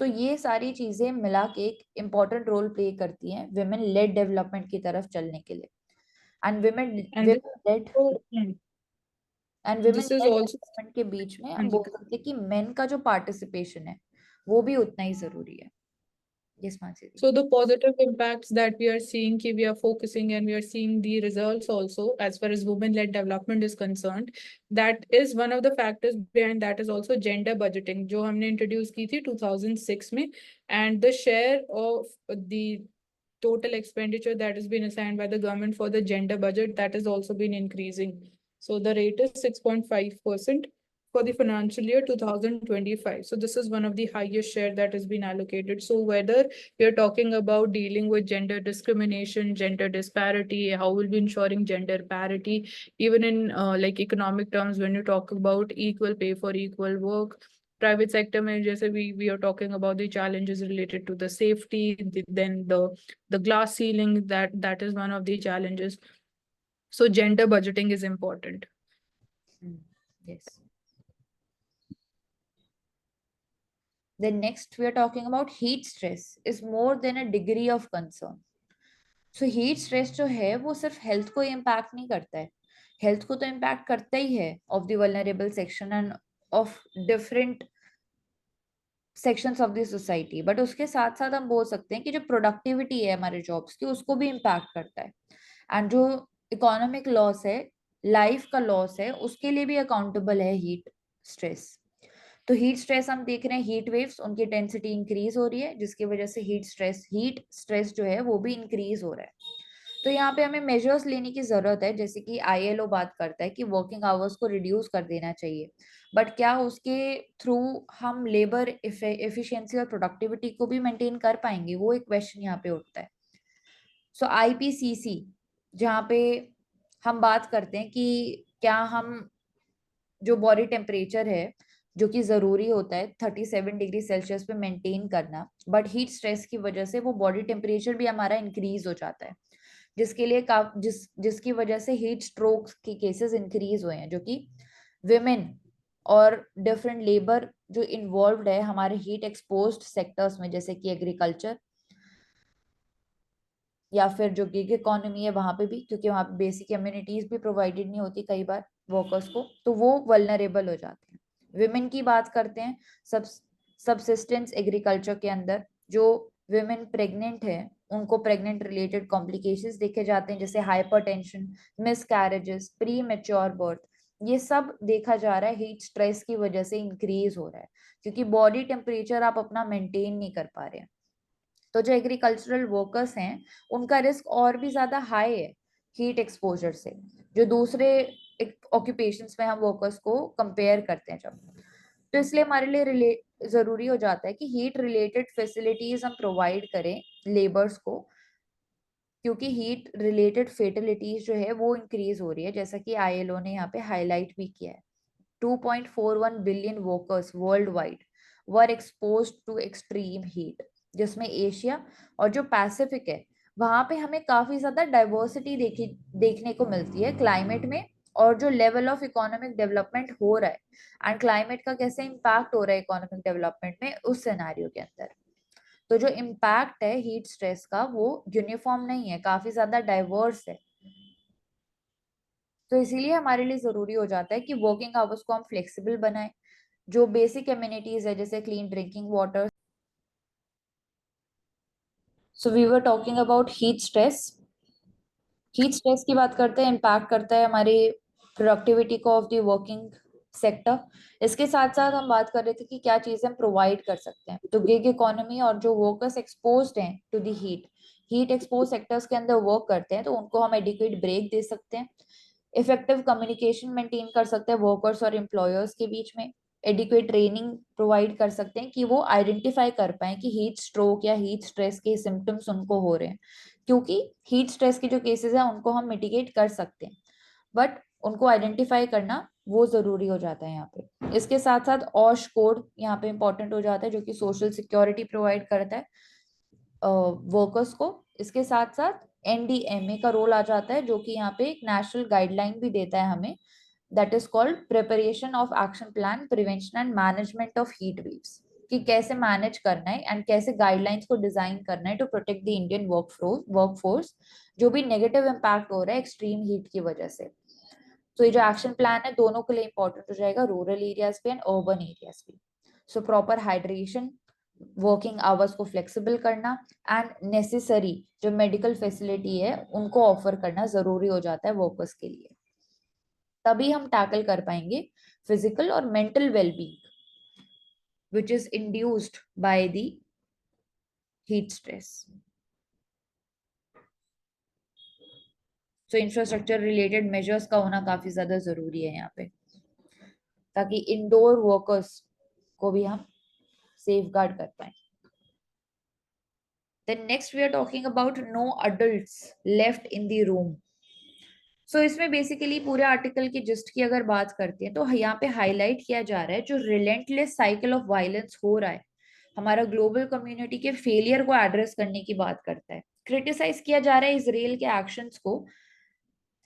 Speaker 1: तो ये सारी चीजें मिला के एक इम्पॉर्टेंट रोल प्ले करती हैं विमेन लेड डेवलपमेंट की तरफ चलने के लिए। And women
Speaker 2: and
Speaker 1: led and women
Speaker 2: this is
Speaker 1: led
Speaker 2: also.
Speaker 1: Development के बीच में हम बोल सकते हैं कि मेन का जो पार्टिसिपेशन है वो भी उतना ही जरूरी है। Yes Mansi ji.
Speaker 2: So the positive impacts that we are seeing, ki we are focusing and we are seeing the results also as far as women-led development is concerned. That is one of the factors behind that is also gender budgeting, जो हमने introduce की थी 2006 में, and the share of the total expenditure that has been assigned by the government for the gender budget that has also been increasing. So the rate is 6.5% for the financial year 2025. So this is one of the highest share that has been allocated. So whether we are talking about dealing with gender discrimination, gender disparity, how will be ensuring gender parity, even in like economic terms, when you talk about equal pay for equal work, private sector में जैसे we are talking about the challenges related to the safety, then the glass ceiling, that is one of the challenges. So gender budgeting is important.
Speaker 1: Yes. Then next we are talking about heat stress is more than a degree of concern. So heat stress जो है वो सिर्फ हेल्थ को इम्पैक्ट नहीं करता है, हेल्थ को तो इम्पैक्ट करता ही है of the vulnerable section end of different sections of the society, but उसके साथ साथ हम बोल सकते हैं कि जो प्रोडक्टिविटी है हमारे जॉब्स की उसको भी इम्पैक्ट करता है। एंड जो इकोनॉमिक लॉस है, लाइफ का लॉस है, उसके लिए भी अकाउंटेबल है हीट स्ट्रेस। तो हीट स्ट्रेस हम देख रहे हैं, हीट वेव्स उनकी इंटेंसिटी इंक्रीज हो रही है, जिसकी वजह से हीट स्ट्रेस जो है वो भी इंक्रीज हो रहा है। तो यहाँ पे हमें मेजर्स लेने की जरूरत है, जैसे कि आईएलओ बात करता है कि वर्किंग आवर्स को रिड्यूस कर देना चाहिए, बट क्या उसके थ्रू हम लेबर एफिशिएंसी और प्रोडक्टिविटी को भी मेंटेन कर पाएंगे, वो एक क्वेश्चन यहाँ पे उठता है। सो आईपीसीसी जहाँ पे हम बात करते हैं कि क्या हम जो बॉडी टेम्परेचर है जो कि जरूरी होता है 37 डिग्री सेल्सियस पे मेंटेन करना, बट हीट स्ट्रेस की वजह से वो बॉडी टेम्परेचर भी हमारा इंक्रीज हो जाता है, जिसके लिए जिसकी वजह से हीट स्ट्रोक के केसेस इंक्रीज हुए हैं, जो कि विमेन और डिफरेंट लेबर जो इन्वॉल्व है हमारे हीट एक्सपोज्ड सेक्टर्स में, जैसे कि एग्रीकल्चर या फिर जो गिग इकोनॉमी है वहां पे भी, क्योंकि वहां पे बेसिक कम्युनिटीज भी प्रोवाइडेड नहीं होती कई बार वर्कर्स को, तो वो वल्नरेबल हो जाते हैं। विमेन की बात करते हैं, सब सबसिस्टेंस एग्रीकल्चर के अंदर जो विमेन प्रेग्नेंट है उनको प्रेग्नेंट रिलेटेड कॉम्प्लिकेशंस देखे जाते हैं, जैसे hypertension, miss carriages, pre mature birth. ये सब देखा जा रहा है हीट स्ट्रेस की वजह से इंक्रीज हो रहा है, क्योंकि बॉडी टेम्परेचर आप अपना मेंटेन नहीं कर पा रहे हैं। तो जो एग्रीकल्चरल वर्कर्स हैं उनका रिस्क और भी ज्यादा हाई है हीट एक्सपोजर से, जो दूसरे ऑक्यूपेशंस में हम वर्कर्स को कंपेयर करते हैं जब। तो इसलिए हमारे लिए जरूरी हो जाता है कि हीट रिलेटेड फैसिलिटीज हम प्रोवाइड करें लेबर्स को, क्योंकि हीट रिलेटेड फेटलिटीज जो है वो इंक्रीज हो रही है, जैसा कि आईएलओ ने यहाँ पे हाईलाइट भी किया है। 2.41 billion workers world wide were exposed to extreme heat, जिसमें एशिया और जो पैसिफिक है वहां पे हमें काफी ज्यादा डाइवर्सिटी देखने को मिलती है क्लाइमेट में, और जो लेवल ऑफ इकोनॉमिक डेवलपमेंट हो रहा है एंड क्लाइमेट का कैसे इम्पैक्ट हो रहा है इकोनॉमिक डेवलपमेंट में उस सिनेरियो के अंदर। तो जो इम्पैक्ट है हीट स्ट्रेस का वो यूनिफॉर्म नहीं है, काफी ज्यादा डाइवर्स है। तो इसीलिए हमारे लिए जरूरी हो जाता है कि वर्किंग आवर्स को हम फ्लेक्सिबल बनाएं, जो बेसिक एमिनिटीज है जैसे clean drinking water. So we were talking about heat stress. Heat stress की बात करते हैं, इम्पैक्ट करता है हमारी प्रोडक्टिविटी को ऑफ द वर्किंग सेक्टर। इसके साथ साथ हम बात कर रहे थे कि क्या चीजें हम प्रोवाइड कर सकते हैं। तो गिग इकोनॉमी और जो वर्कर्स एक्सपोज्ड हैं to the heat, heat expose sectors के अंदर वर्क करते हैं, तो उनको हम एडिक्वेट ब्रेक दे सकते हैं। इफेक्टिव कम्युनिकेशन मेंटेन कर सकते हैं वर्कर्स और एम्प्लॉयर्स के बीच में। एडिक्वेट ट्रेनिंग प्रोवाइड कर सकते हैं कि वो आइडेंटिफाई कर पाए कि हीट स्ट्रोक या हीट स्ट्रेस के सिम्टम्स उनको हो रहे हैं, क्योंकि हीट स्ट्रेस के जो केसेस हैं उनको हम मिटिगेट कर सकते हैं, बट उनको आइडेंटिफाई करना वो जरूरी हो जाता है यहाँ पे। इसके साथ साथ ऑश कोड यहाँ पे इंपॉर्टेंट हो जाता है, जो कि सोशल सिक्योरिटी प्रोवाइड करता है वर्कर्स को। इसके साथ साथ एनडीएमए का रोल आ जाता है, जो कि यहाँ पे एक नेशनल गाइडलाइन भी देता है हमें, that is called preparation of action plan prevention and management of heat waves, कि कैसे मैनेज करना है एंड कैसे गाइडलाइंस को डिजाइन करना है to protect the Indian workforce जो भी नेगेटिव इम्पैक्ट हो रहा है एक्सट्रीम हीट की वजह से। तो ये जो एक्शन प्लान है दोनों के लिए इंपॉर्टेंट हो जाएगा, रूरल एरियाज पे एंड अर्बन एरियाज पे। So proper hydration, working hours को फ्लेक्सिबल करना एंड नेसेसरी जो मेडिकल फैसिलिटी है उनको ऑफर करना जरूरी हो जाता है वर्कर्स के लिए। तभी हम टैकल कर पाएंगे फिजिकल और mental wellbeing which is induced by the heat stress. So infrastructure related measures का होना काफी ज्यादा जरूरी है यहाँ पे, ताकि इंडोर वर्कर्स को भी हम सेफ गार्ड कर पाए। Then next we are talking about no adults left in the room. सो इसमें बेसिकली पूरे आर्टिकल की जिस्ट की अगर बात करते हैं तो यहाँ पे हाईलाइट किया जा रहा है जो रिलेंटलेस साइकिल ऑफ वायलेंस हो रहा है, हमारा ग्लोबल कम्युनिटी के फेलियर को एड्रेस करने की बात करता है। क्रिटिसाइज किया जा रहा है इसराइल के एक्शंस को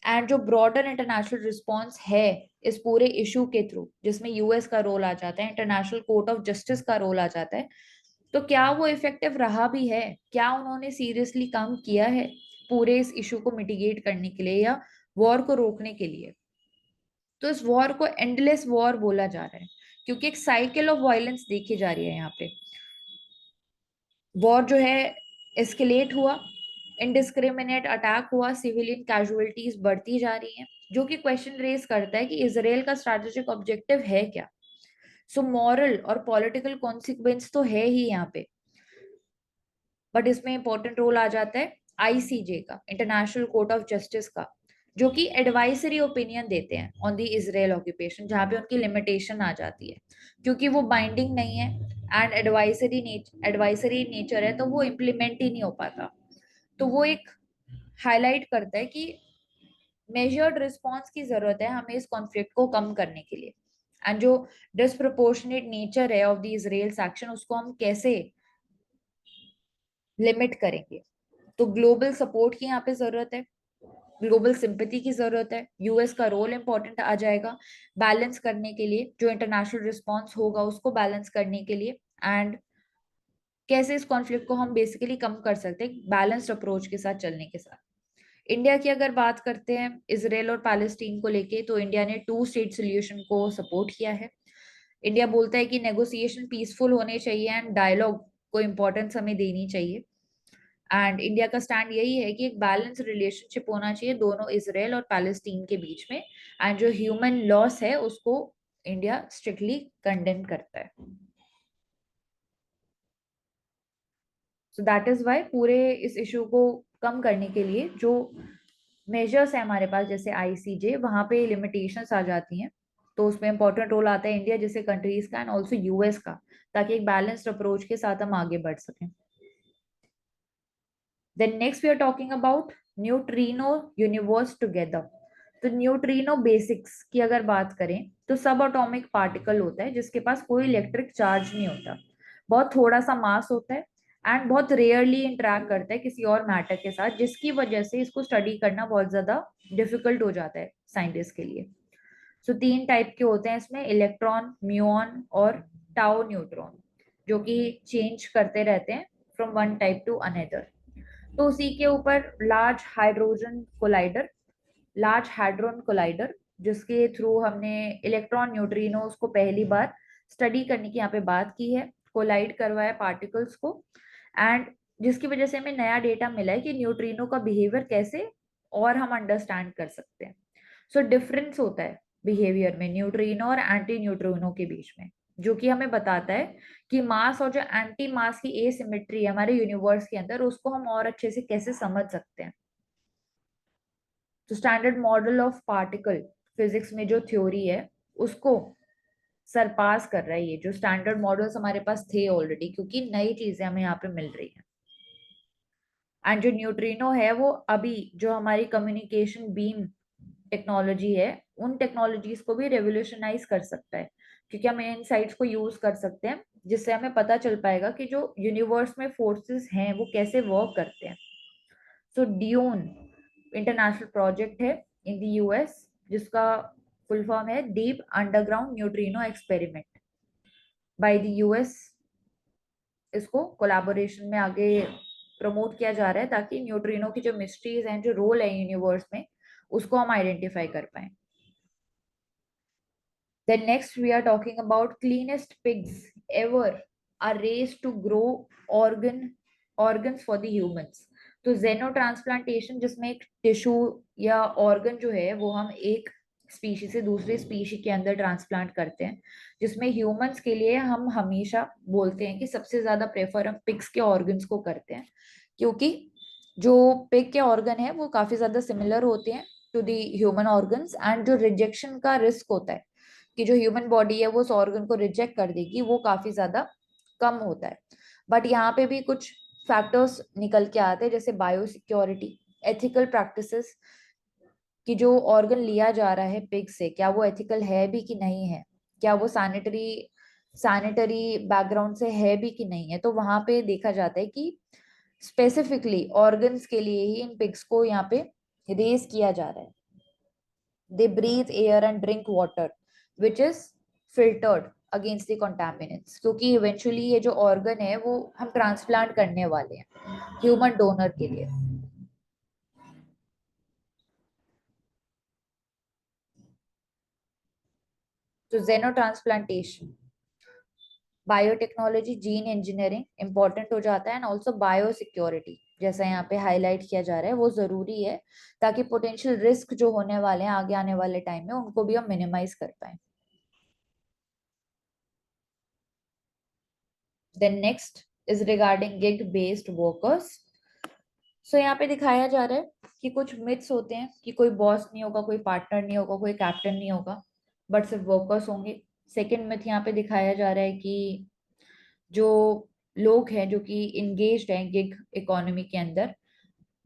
Speaker 1: एंड जो ब्रॉडर इंटरनेशनल रिस्पॉन्स है इस पूरे इशू के थ्रू, जिसमें यूएस का रोल आ जाता है, इंटरनेशनल कोर्ट ऑफ जस्टिस का रोल आ जाता है। तो क्या वो इफेक्टिव रहा भी है, क्या उन्होंने सीरियसली काम किया है पूरे इस इशू को मिटिगेट करने के लिए या वॉर को रोकने के लिए। तो इस वॉर को एंडलेस वॉर बोला जा रहा है, क्योंकि एक साइकिल ऑफ वायलेंस देखी जा रही है यहाँ पे। वॉर जो है एस्केलेट हुआ, इनडिस्क्रिमिनेट अटैक हुआ, सिविलियन कैजुअलिटीज बढ़ती जा रही हैं, जो कि क्वेश्चन रेज करता है कि इसराइल का स्ट्रैटेजिक ऑब्जेक्टिव है क्या। सो मॉरल और पॉलिटिकल कॉन्सिक्वेंस तो है ही यहाँ पे, बट इसमें इंपॉर्टेंट रोल आ जाता है आईसीजे का, इंटरनेशनल कोर्ट ऑफ जस्टिस का, जो कि एडवाइजरी ओपिनियन देते हैं ऑन द इजराइल ऑक्यूपेशन, जहां पे उनकी लिमिटेशन आ जाती है, क्योंकि वो बाइंडिंग नहीं है एंड एडवाइजरी नेचर है, तो वो इम्प्लीमेंट ही नहीं हो पाता। तो वो एक हाईलाइट करता है कि मेजर्ड रिस्पॉन्स की जरूरत है हमें इस कॉन्फ्लिक्ट को कम करने के लिए, एंड जो डिस्प्रोपोर्शनेट नेचर है ऑफ द इजराइल एक्शन उसको हम कैसे लिमिट करेंगे। तो ग्लोबल सपोर्ट की यहाँ पे जरूरत है, ग्लोबल सिंपैथी की जरूरत है, यूएस का रोल इंपॉर्टेंट आ जाएगा बैलेंस करने के लिए, जो इंटरनेशनल रिस्पॉन्स होगा उसको बैलेंस करने के लिए, एंड कैसे इस कॉन्फ्लिक्ट को हम बेसिकली कम कर सकते हैं बैलेंस्ड अप्रोच के साथ चलने के साथ। इंडिया की अगर बात करते हैं इसराइल और पैलेस्टीन को लेके, तो इंडिया ने टू स्टेट सोल्यूशन को सपोर्ट किया है। इंडिया बोलता है कि नेगोशिएशन पीसफुल होने चाहिए एंड डायलॉग को इम्पोर्टेंस हमें देनी चाहिए, एंड इंडिया का स्टैंड यही है कि एक बैलेंस रिलेशनशिप होना चाहिए दोनों इसराइल और पैलेस्टीन के बीच में, एंड जो ह्यूमन लॉस है उसको इंडिया स्ट्रिक्टली कंडेम करता है। सो दैट इज वाई पूरे इस इशू को कम करने के लिए जो मेजर्स है हमारे पास, जैसे आईसीजे, वहां पे लिमिटेशंस आ जाती हैं, तो उसमें इंपॉर्टेंट रोल आता है इंडिया जैसे कंट्रीज का एंड ऑल्सो यूएस का, ताकि एक बैलेंस्ड अप्रोच के साथ हम आगे बढ़ सकें। Then next we are talking about neutrino universe together. तो न्यूट्रिनो बेसिक्स की अगर बात करें तो सब एटॉमिक पार्टिकल होता है जिसके पास कोई इलेक्ट्रिक चार्ज नहीं होता, बहुत थोड़ा सा मास होता है एंड बहुत रेयरली इंटरेक्ट करता है किसी और मैटर के साथ, जिसकी वजह से इसको स्टडी करना बहुत ज्यादा डिफिकल्ट हो जाता है साइंटिस्ट के लिए। सो तीन टाइप के होते हैं इसमें, इलेक्ट्रॉन, म्यूऑन और टाउ न्यूट्रॉन, जो कि चेंज करते रहते हैं from one type two another. तो उसी के ऊपर large hydrogen collider, large hadron collider, जिसके थ्रू हमने इलेक्ट्रॉन न्यूट्रिनो को पहली बार स्टडी करने की यहाँ पे बात की है, कोलाइड करवाया पार्टिकल्स को, एंड जिसकी वजह से हमें नया डेटा मिला है कि न्यूट्रिनो का बिहेवियर कैसे और हम अंडरस्टैंड कर सकते हैं। सो डिफरेंस होता है बिहेवियर में न्यूट्रिनो और एंटी न्यूट्रिनो के बीच में, जो कि हमें बताता है कि मास और जो एंटी मास की एसिमेट्री है हमारे यूनिवर्स के अंदर, उसको हम और अच्छे से कैसे समझ सकते हैं। तो standard model of particle physics में जो थ्योरी है उसको सरपास कर रहा है ये, जो स्टैंडर्ड मॉडल्स हमारे पास थे ऑलरेडी, क्योंकि नई चीजें हमें यहाँ पे मिल रही है। एंड जो न्यूट्रिनो है वो अभी जो हमारी कम्युनिकेशन बीम टेक्नोलॉजी है, उन टेक्नोलॉजीज को भी रेवोल्यूशनाइज कर सकता है, क्योंकि हम इन साइट्स को यूज कर सकते हैं, जिससे हमें पता चल पाएगा कि जो यूनिवर्स में फोर्सेस हैं वो कैसे वर्क करते हैं। सो ड्यून इंटरनेशनल प्रोजेक्ट है इन द यूएस, जिसका फुल फॉर्म है deep underground neutrino experiment by the US. इसको कोलैबोरेशन में आगे प्रमोट किया जा रहा है ताकि न्यूट्रिनो की जो मिस्ट्रीज हैं, जो रोल है यूनिवर्स में, उसको हम आइडेंटिफाई कर पाए। Then next we are talking about cleanest pigs ever are raised to grow organs for the humans. तो जेनो ट्रांसप्लांटेशन, जिसमें एक टिश्यू या ऑर्गन जो है वो हम एक स्पीशी से दूसरे स्पीशी के अंदर ट्रांसप्लांट करते हैं, जिसमें ह्यूमंस के लिए हम हमेशा बोलते हैं कि सबसे ज्यादा प्रेफर हम पिग्स के ऑर्गन्स को करते हैं, क्योंकि जो पिग के ऑर्गन है वो काफी ज्यादा सिमिलर होते हैं to the human organs, and जो रिजेक्शन का रिस्क होता है कि जो ह्यूमन बॉडी है वो उस ऑर्गन को रिजेक्ट कर देगी, वो काफी ज्यादा कम होता है। बट यहाँ पे भी कुछ फैक्टर्स निकल के आते हैं, जैसे बायो सिक्योरिटी, एथिकल प्रैक्टिसेस, कि जो ऑर्गन लिया जा रहा है पिग से क्या वो एथिकल है भी कि नहीं है, क्या वो सैनिटरी बैकग्राउंड से है भी कि नहीं है। तो वहां पे देखा जाता है कि स्पेसिफिकली ऑर्गन्स के लिए ही इन पिग्स को यहाँ पे रेज किया जा रहा है। they breathe air and drink water which is filtered against the contaminants, क्योंकि इवेंचुअली ये जो ऑर्गन है वो हम ट्रांसप्लांट करने वाले हैं ह्यूमन डोनर के लिए। तो जेनो transplantation, biotechnology, gene engineering important हो जाता है, एंड ऑल्सो बायो सिक्योरिटी जैसा यहाँ पे हाईलाइट किया जा रहा है वो जरूरी है, ताकि पोटेंशियल रिस्क जो होने वाले हैं आगे आने वाले टाइम में उनको भी हम मिनिमाइज कर पाए। Then next is regarding gig based workers. So यहाँ पे दिखाया जा रहा है कि कुछ मिथ्स होते हैं कि कोई बॉस नहीं होगा, कोई पार्टनर नहीं होगा, कोई कैप्टन नहीं होगा, बट सिर्फ वर्कर्स होंगे। सेकंड मिथ यहाँ पे दिखाया जा रहा है कि जो लोग हैं जो कि इंगेज्ड हैं गिग इकोनॉमी के अंदर,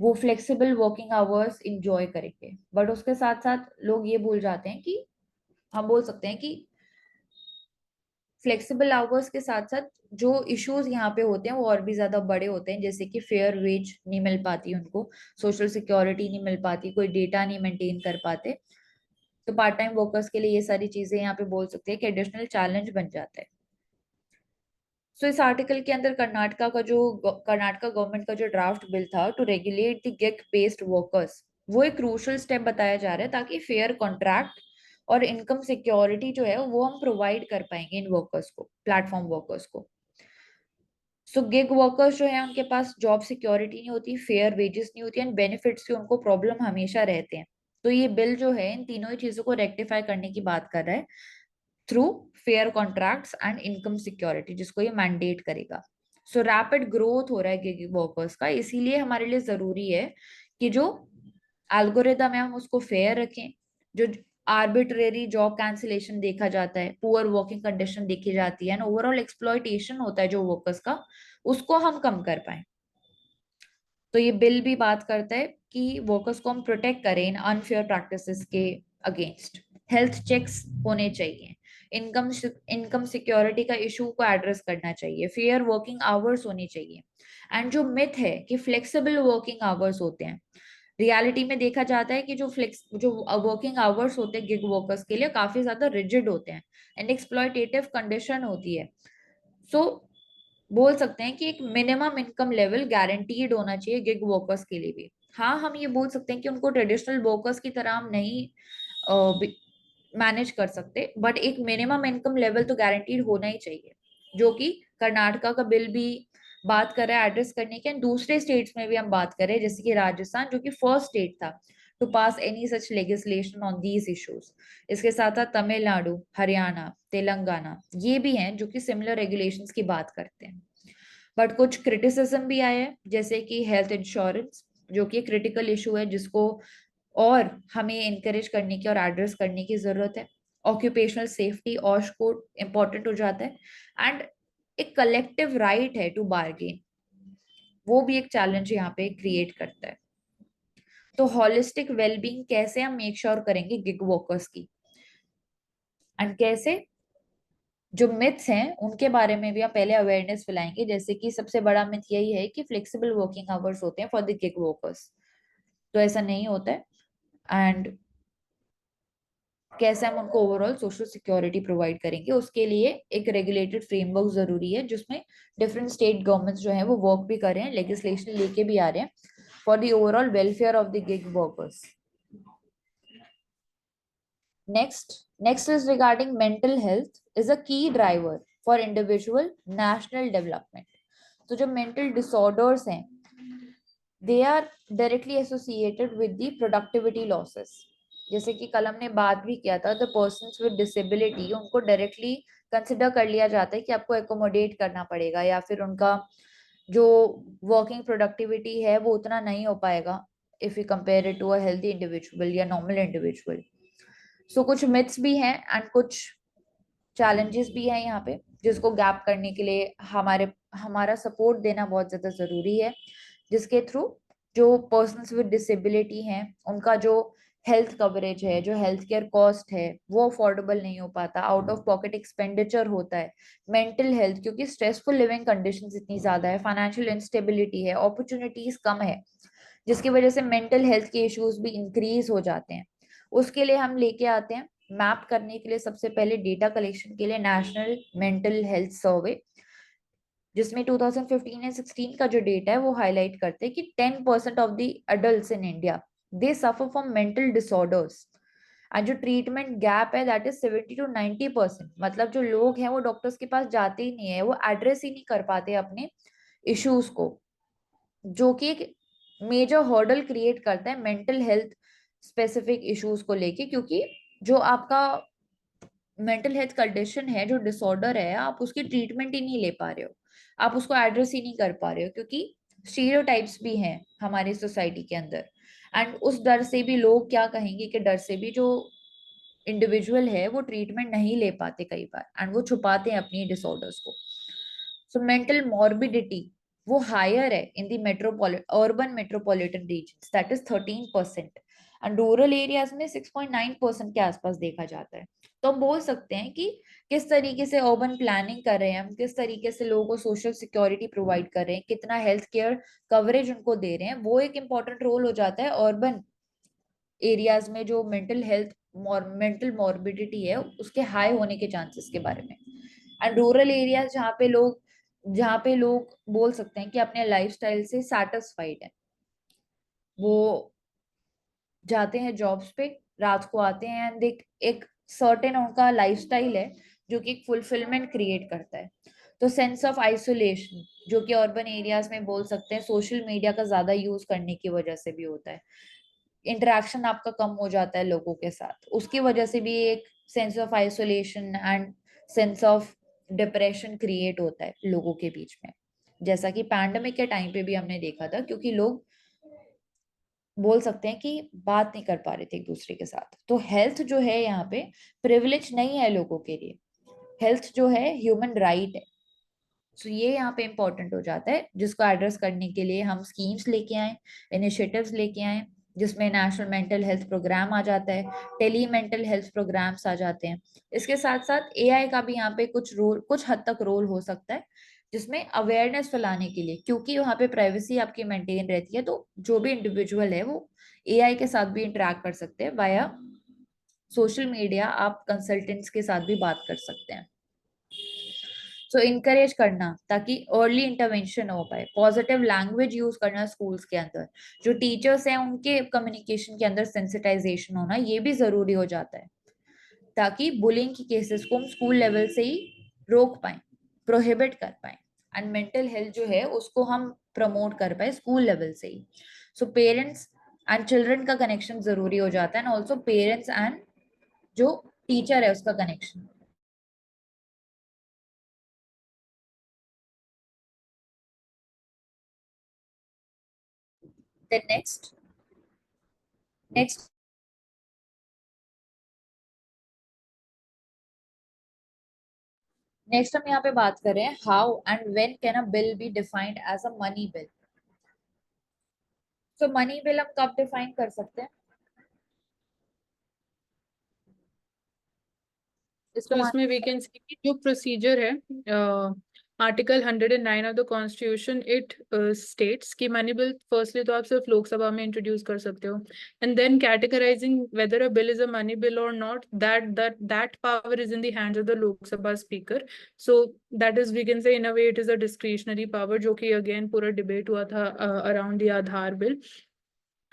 Speaker 1: वो फ्लेक्सिबल वर्किंग आवर्स इंजॉय करेंगे, बट उसके साथ साथ लोग ये भूल जाते हैं कि हम बोल सकते हैं कि फ्लेक्सिबल आवर्स के साथ साथ जो इश्यूज यहाँ पे होते हैं वो और भी ज्यादा बड़े होते हैं, जैसे कि फेयर वेज नहीं मिल पाती उनको, सोशल सिक्योरिटी नहीं मिल पाती, कोई डेटा नहीं मेंटेन कर पाते। तो पार्ट टाइम वर्कर्स के लिए ये सारी चीजें यहाँ पे बोल सकते हैं कि एडिशनल चैलेंज बन जाता है। सो इस आर्टिकल के अंदर कर्नाटका गवर्नमेंट का जो ड्राफ्ट बिल था to regulate the gig based workers, वो एक क्रूशल स्टेप बताया जा रहा है, ताकि फेयर कॉन्ट्रैक्ट और इनकम सिक्योरिटी जो है वो हम प्रोवाइड कर पाएंगे इन वर्कर्स को, प्लेटफॉर्म वर्कर्स को। सो गिग वर्कर्स जो है उनके पास जॉब सिक्योरिटी नहीं होती, फेयर वेजेस नहीं होती, एंड बेनिफिट्स की उनको प्रॉब्लम हमेशा रहते हैं। तो ये बिल जो है इन तीनों ही चीजों को रेक्टिफाई करने की बात कर रहा है through fair contracts and income security, जिसको ये मैंडेट करेगा। सो रैपिड ग्रोथ हो रहा है गिग वर्कर्स का, इसीलिए हमारे लिए जरूरी है कि जो एल्गोरिदम है हम उसको फेयर रखें, जो आर्बिट्रेरी जॉब कैंसिलेशन देखा जाता है, पुअर वर्किंग कंडीशन देखी जाती है, एंड ओवरऑल एक्सप्लॉयटेशन होता है जो वर्कर्स का, उसको हम कम कर पाए। तो ये बिल भी बात करता है कि वर्कर्स को हम प्रोटेक्ट करें इन अनफेयर प्रैक्टिसेस के अगेंस्ट। हेल्थ चेक्स होने चाहिए, इनकम इनकम सिक्योरिटी का इशू को एड्रेस करना चाहिए, फेयर वर्किंग आवर्स होनी चाहिए। एंड जो मिथ है कि फ्लेक्सिबल वर्किंग आवर्स होते हैं, रियलिटी में देखा जाता है कि जो वर्किंग आवर्स होते हैं गिग वर्कर्स के लिए काफी ज्यादा रिजिड होते हैं, एंड एक्सप्लॉयटेटिव कंडीशन होती है। सो बोल सकते हैं कि एक मिनिमम इनकम लेवल गारंटीड होना चाहिए गिग वर्कर्स के लिए भी। हाँ, हम ये बोल सकते हैं कि उनको ट्रेडिशनल वर्कर्स की तरह हम नहीं मैनेज कर सकते, बट एक मिनिमम इनकम लेवल तो गारंटीड होना ही चाहिए, जो कि कर्नाटका का बिल भी बात कर रहा है एड्रेस करने के। दूसरे स्टेट्स में भी हम बात करें, जैसे कि राजस्थान, जो कि फर्स्ट स्टेट था to pass any such legislation on these issues. इसके साथ साथ तमिलनाडु, हरियाणा, तेलंगाना ये भी हैं जो कि सिमिलर रेगुलेशंस की बात करते हैं। बट कुछ क्रिटिसिज्म भी आए हैं, जैसे कि हेल्थ इंश्योरेंस, जो कि क्रिटिकल इशू है जिसको और हमें इनकरेज करने की और एड्रेस करने की जरूरत है। ऑक्यूपेशनल सेफ्टी और कोड इंपॉर्टेंट हो जाता है। एंड एक कलेक्टिव राइट है टू बार्गेन, वो भी एक चैलेंज यहाँ पे क्रिएट करता है। तो हॉलिस्टिक वेलबींग कैसे हम मेक श्योर करेंगे गिग वर्कर्स की, एंड कैसे जो मिथ्स हैं उनके बारे में भी हम पहले अवेयरनेस फैलाएंगे। जैसे कि सबसे बड़ा मिथ यही है कि फ्लेक्सिबल वर्किंग आवर्स होते हैं फॉर द गिग वर्कर्स, तो ऐसा नहीं होता है। एंड कैसे हम उनको ओवरऑल सोशल सिक्योरिटी प्रोवाइड करेंगे, उसके लिए एक रेगुलेटेड फ्रेमवर्क जरूरी है, जिसमें डिफरेंट स्टेट गवर्नमेंट्स जो है वो वर्क भी कर रहे हैं, लेजिस्लेशन लेके भी आ रहे हैं for the overall welfare of the gig workers. Next is regarding mental health is a key driver for individual national development. तो जो mental disorders हैं, they are directly associated with the productivity losses. जैसे कि कल हमने बात भी किया था, the persons with disability उनको directly कंसिडर कर लिया जाता है कि आपको एकोमोडेट करना पड़ेगा, या फिर उनका जो वर्किंग प्रोडक्टिविटी है वो उतना नहीं हो पाएगा if you compare it to a healthy individual या नॉर्मल इंडिविजुअल। सो कुछ मिथ्स भी हैं एंड कुछ चैलेंजेस भी हैं यहाँ पे, जिसको गैप करने के लिए हमारा सपोर्ट देना बहुत ज्यादा जरूरी है, जिसके थ्रू जो पर्सन्स विद डिसेबिलिटी हैं उनका जो हेल्थ कवरेज है, जो हेल्थ केयर कॉस्ट है, वो अफोर्डेबल नहीं हो पाता, आउट ऑफ पॉकेट एक्सपेंडिचर होता है। मेंटल हेल्थ, क्योंकि स्ट्रेसफुल लिविंग कंडीशंस इतनी ज्यादा है, फाइनेंशियल इंस्टेबिलिटी है, अपॉर्चुनिटीज कम है, जिसकी वजह से मेंटल हेल्थ के इश्यूज भी इंक्रीज हो जाते हैं। उसके लिए हम लेके आते हैं मैप करने के लिए सबसे पहले डेटा कलेक्शन के लिए नेशनल मेंटल हेल्थ सर्वे, जिसमें 2015 एंड 16 का जो डेटा है वो हाईलाइट करते हैं कि 10% of the adults in India they suffer from mental disorders, और जो ट्रीटमेंट गैप है दैट इज 70 to 90%। मतलब जो लोग हैं वो डॉक्टर्स के पास जाते ही नहीं है, वो एड्रेस ही नहीं कर पाते अपने इश्यूज को, जो कि एक मेजर हर्डल क्रिएट करता है मेंटल हेल्थ स्पेसिफिक इश्यूज को लेके। क्योंकि जो आपका मेंटल हेल्थ कंडीशन है, जो डिसऑर्डर है, आप उसकी ट्रीटमेंट ही नहीं ले पा रहे हो, आप उसको एड्रेस ही नहीं कर पा रहे हो, क्योंकि स्टीरियोटाइप्स भी हैं हमारी सोसाइटी के अंदर। एंड उस डर से भी लोग क्या कहेंगे के डर से भी जो इंडिविजुअल है वो ट्रीटमेंट नहीं ले पाते कई बार, एंड वो छुपाते हैं अपनी डिसऑर्डर्स को। सो मेंटल मॉर्बिडिटी वो हायर है in the urban metropolitan region, that is 13%, and rural areas में 6.9% के आसपास देखा जाता है। तो हम बोल सकते हैं कि किस तरीके से अर्बन प्लानिंग कर रहे हैं हम, किस तरीके से लोगों को सोशल सिक्योरिटी प्रोवाइड कर रहे हैं, कितना हेल्थ केयर कवरेज उनको दे रहे हैं, वो एक इम्पोर्टेंट रोल हो जाता है अर्बन एरियाज में जो मेंटल मॉर्बिडिटी है उसके हाई होने के चांसेस के बारे में। एंड रूरल एरियाज जहाँ पे लोग बोल सकते हैं कि अपने लाइफस्टाइल से सेटिस्फाइड है, वो जाते हैं जॉब्स पे, रात को आते हैं, एंड एक सर्टेन उनका लाइफस्टाइल है जो कि एक फुलफिलमेंट क्रिएट करता है। तो सेंस ऑफ आइसोलेशन, जो कि अर्बन एरियाज में बोल सकते हैं सोशल मीडिया का ज्यादा यूज करने की वजह से भी होता है, इंटरेक्शन आपका कम हो जाता है लोगों के साथ, उसकी वजह से भी एक sense of isolation and sense of depression create होता है लोगों के बीच में, जैसा कि पैंडेमिक के टाइम पे भी हमने देखा था, क्योंकि लोग बोल सकते हैं कि बात नहीं कर पा रहे थे एक दूसरे के साथ। तो हेल्थ जो है यहाँ पे प्रिविलेज नहीं है लोगों के लिए, हेल्थ जो है ह्यूमन राइट है। सो ये यहाँ पे इम्पोर्टेंट हो जाता है, जिसको एड्रेस करने के लिए हम स्कीम्स लेके आए, इनिशिएटिव्स लेके आए, जिसमें नेशनल मेंटल हेल्थ प्रोग्राम आ जाता है, टेली मेंटल हेल्थ प्रोग्राम्स आ जाते हैं। इसके साथ साथ एआई का भी यहाँ पे कुछ हद तक रोल हो सकता है, जिसमें अवेयरनेस फैलाने के लिए, क्योंकि वहाँ पे प्राइवेसी आपकी मेंटेन रहती है, तो जो भी इंडिविजुअल है वो एआई के साथ भी इंटरेक्ट कर सकते हैं वाया सोशल मीडिया, आप कंसल्टेंट्स के साथ भी बात कर सकते हैं। सो इनकरेज करना ताकि अर्ली इंटरवेंशन हो पाए, पॉजिटिव लैंग्वेज यूज करना स्कूल्स के अंदर, जो टीचर्स हैं उनके कम्युनिकेशन के अंदर सेंसिटाइजेशन होना ये भी जरूरी हो जाता है, ताकि बुलिंग की केसेस को हम स्कूल लेवल से ही रोक पाए, प्रोहिबिट कर पाए, एंड मेंटल हेल्थ जो है उसको हम प्रमोट कर पाए स्कूल लेवल से ही। सो पेरेंट्स एंड चिल्ड्रन का कनेक्शन जरूरी हो जाता है, एंड ऑल्सो पेरेंट्स एंड जो टीचर है उसका connection. Then next next next हम यहाँ पे बात कर रहे हैं how and when can a bill be defined as a money bill. तो मनी बिल हम कब डिफाइन कर सकते हैं
Speaker 2: तो
Speaker 1: इसको
Speaker 2: इसमें वी कैन सी कि जो प्रोसीजर है, article 109 of the constitution it states कि मनी बिल फर्स्टली तो आप सिर्फ लोकसभा में इंट्रोड्यूस कर सकते हो, and then categorizing whether a bill is a money bill और not, that power is in the hands of the Lok Sabha speaker. So that is we can say in a way it is a discretionary power, जो कि अगेन पूरा डिबेट हुआ था around the Aadhaar bill.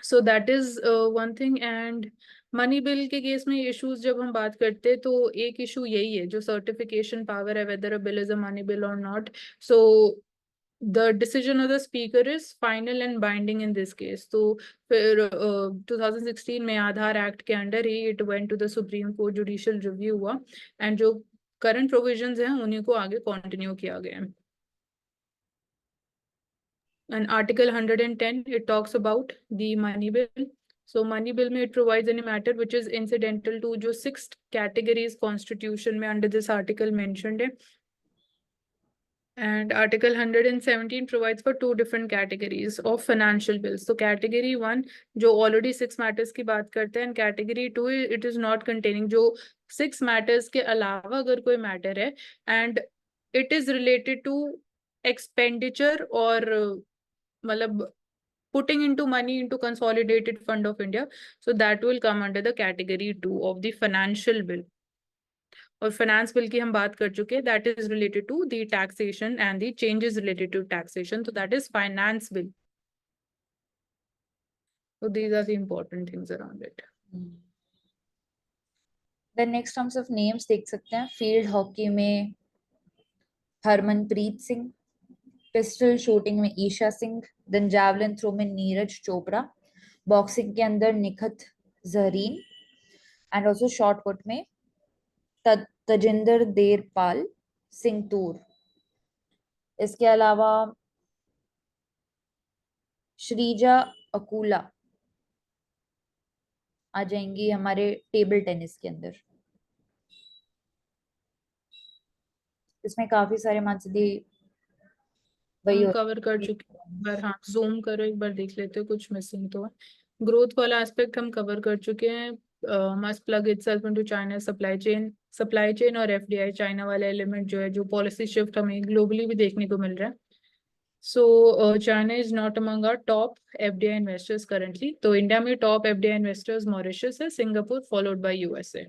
Speaker 2: So that is one thing. And money bill के केस में इश्यूज जब हम बात करते हैं तो एक इशू यही है जो सर्टिफिकेशन पावर है, whether a bill is a money bill और not. So the decision of the speaker is final and binding in this case। तो फिर 2016 में आधार एक्ट के अंडर ही it went to the supreme court, judicial review हुआ, एंड जो करंट प्रोविजंस हैं उन्हीं को आगे कंटिन्यू किया गया है। And Article 110, it talks about the money bill. So money bill में it provides any matter which is incidental to जो sixth categories constitution में under this article mentioned है। And Article 117 provides for two different categories of financial bills. So category 1 जो already 6 matters की बात करते हैं, and category 2 it is not containing जो 6 matters के अलावा अगर कोई matter है and it is related to expenditure और मतलब putting into money into consolidated fund of India, so that will come under the category 2 of the financial bill। और फाइनेंस बिल की हम बात कर चुके हैं, that is related to the taxation and the changes related to taxation, तो that is finance bill. So these are the important things around it।
Speaker 1: Then next हम सिर्फ नेम्स देख सकते हैं। फील्ड हॉकी में हरमनप्रीत सिंह, पिस्टल शूटिंग में Isha Singh, then javelin throw में नीरज चोपड़ा, बॉक्सिंग के अंदर Nikhat Zareen, and also shot put में तजिंदर देर पाल सिंह तूर। इसके अलावा श्रीजा अकूला आ जाएंगी हमारे टेबल टेनिस के अंदर। इसमें काफी सारे मानसिदी वही
Speaker 2: हम
Speaker 1: हो।
Speaker 2: कवर कर चुके हैं, एक बार हाँ जूम करो, एक बार देख लेते हो कुछ मिसिंग तो है। ग्रोथ वाला एस्पेक्ट हम कवर कर चुके हैं। Must plug itself into China supply chain और एफडीआई चाइना वाला एलिमेंट जो है, जो पॉलिसी शिफ्ट हमें ग्लोबली भी देखने को मिल रहा है। So China is not among our top FDI investors currently. तो इंडिया में टॉप एफडीआई इन्वेस्टर्स मॉरिशस है, Singapore followed by USA.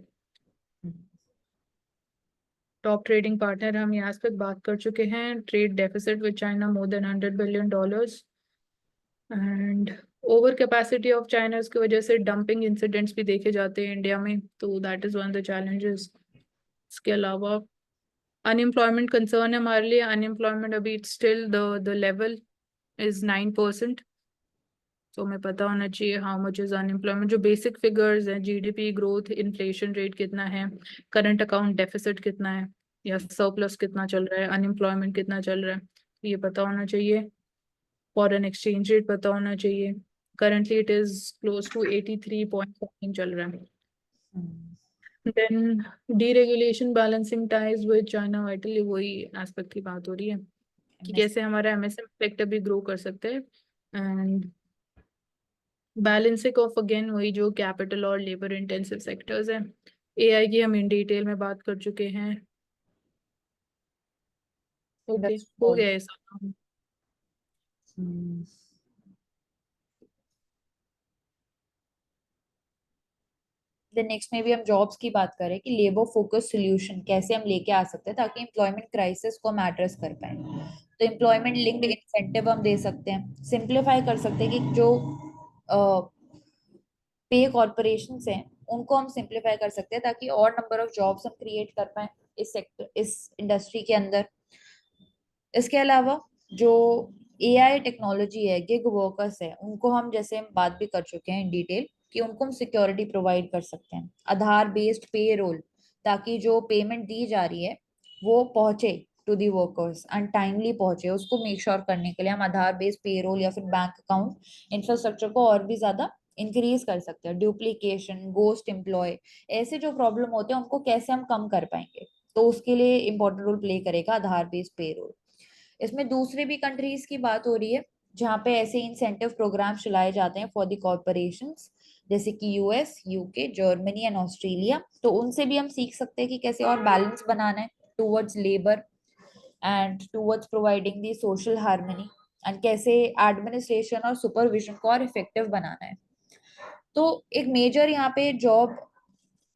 Speaker 2: Top trading partner हम यहाँ पे बात कर चुके हैं। Trade deficit with China more than $100 billion, and over capacity of China की वजह से डंपिंग इंसिडेंट्स भी देखे जाते हैं इंडिया में, तो that is one of the challenges. इसके अलावा अनएम्प्लॉयमेंट कंसर्न है हमारे लिए। अनएम्प्लॉयमेंट अभी स्टिल द लेवल इज 9%। तो हमें पता होना चाहिए हाउ मच इज अनएम्प्लॉयमेंट। जो बेसिक फिगर्स हैं, जीडीपी ग्रोथ, इन्फ्लेशन रेट कितना है, करंट अकाउंट डेफिसिट कितना है या सरप्लस कितना चल रहा है, अनएम्प्लॉयमेंट कितना चल रहा है, ये पता होना चाहिए। फॉरेन एक्सचेंज रेट पता होना चाहिए। Currently it is close to 83.something चल रहा है। Then deregulation, balancing ties with China vitally, वही एस्पेक्ट की बात हो रही है कि कैसे हमारा एमएसएम सेक्टर भी ग्रो कर सकते हैं। एंड बैलेंसिंग ऑफ अगेन वही जो कैपिटल और लेबर इंटेंसिव सेक्टर्स हैं। एआई की हम इन डिटेल में बात कर चुके हैं। ओके हो गया ऐसा।
Speaker 1: देन नेक्स्ट में भी हम जॉब्स की बात करें कि लेबर फोकस सोल्यूशन कैसे हम लेके आ सकते हैं ताकि एम्प्लॉयमेंट क्राइसिस को हम एड्रेस कर पाए। तो एम्प्लॉयमेंट लिंक्ड इंसेंटिव हम दे सकते हैं, सिंप्लीफाई कर सकते हैं कि जो पे कॉर्पोरेशन हैं उनको हम सिंप्लीफाई कर सकते हैं ताकि और नंबर ऑफ जॉब्स हम क्रिएट कर पाए इस सेक्टर, इस इंडस्ट्री के अंदर। इसके अलावा जो एआई टेक्नोलॉजी है, गिग वर्कर्स है, उनको हम जैसे हम बात भी कर चुके हैं इन डिटेल कि उनको हम सिक्योरिटी प्रोवाइड कर सकते हैं, आधार बेस्ड पे रोल, ताकि जो पेमेंट दी जा रही है वो पहुंचे to the workers and timely पहुंचे, उसको मेक श्योर करने के लिए हम आधार बेस्ड पे रोल या फिर बैंक अकाउंट इंफ्रास्ट्रक्चर को और भी ज्यादा इंक्रीज कर सकते हैं। डुप्लीकेशन, गोस्ट एम्प्लॉय, ऐसे जो प्रॉब्लम होते हैं उनको कैसे हम कम कर पाएंगे, तो उसके लिए इंपॉर्टेंट रोल प्ले करेगा आधार बेस्ड पे रोल। इसमें दूसरी भी कंट्रीज की बात हो रही है जहाँ पे ऐसे इंसेंटिव प्रोग्राम चलाए जाते हैं फॉर द कॉर्पोरेशंस, जैसे कि US, UK, Germany and Australia. तो उनसे भी हम सीख सकते हैं कि कैसे और बैलेंस बनाना है towards labour and towards providing the social harmony, and कैसे एडमिनिस्ट्रेशन और सुपरविजन को और इफेक्टिव बनाना है। तो एक मेजर यहाँ पे जॉब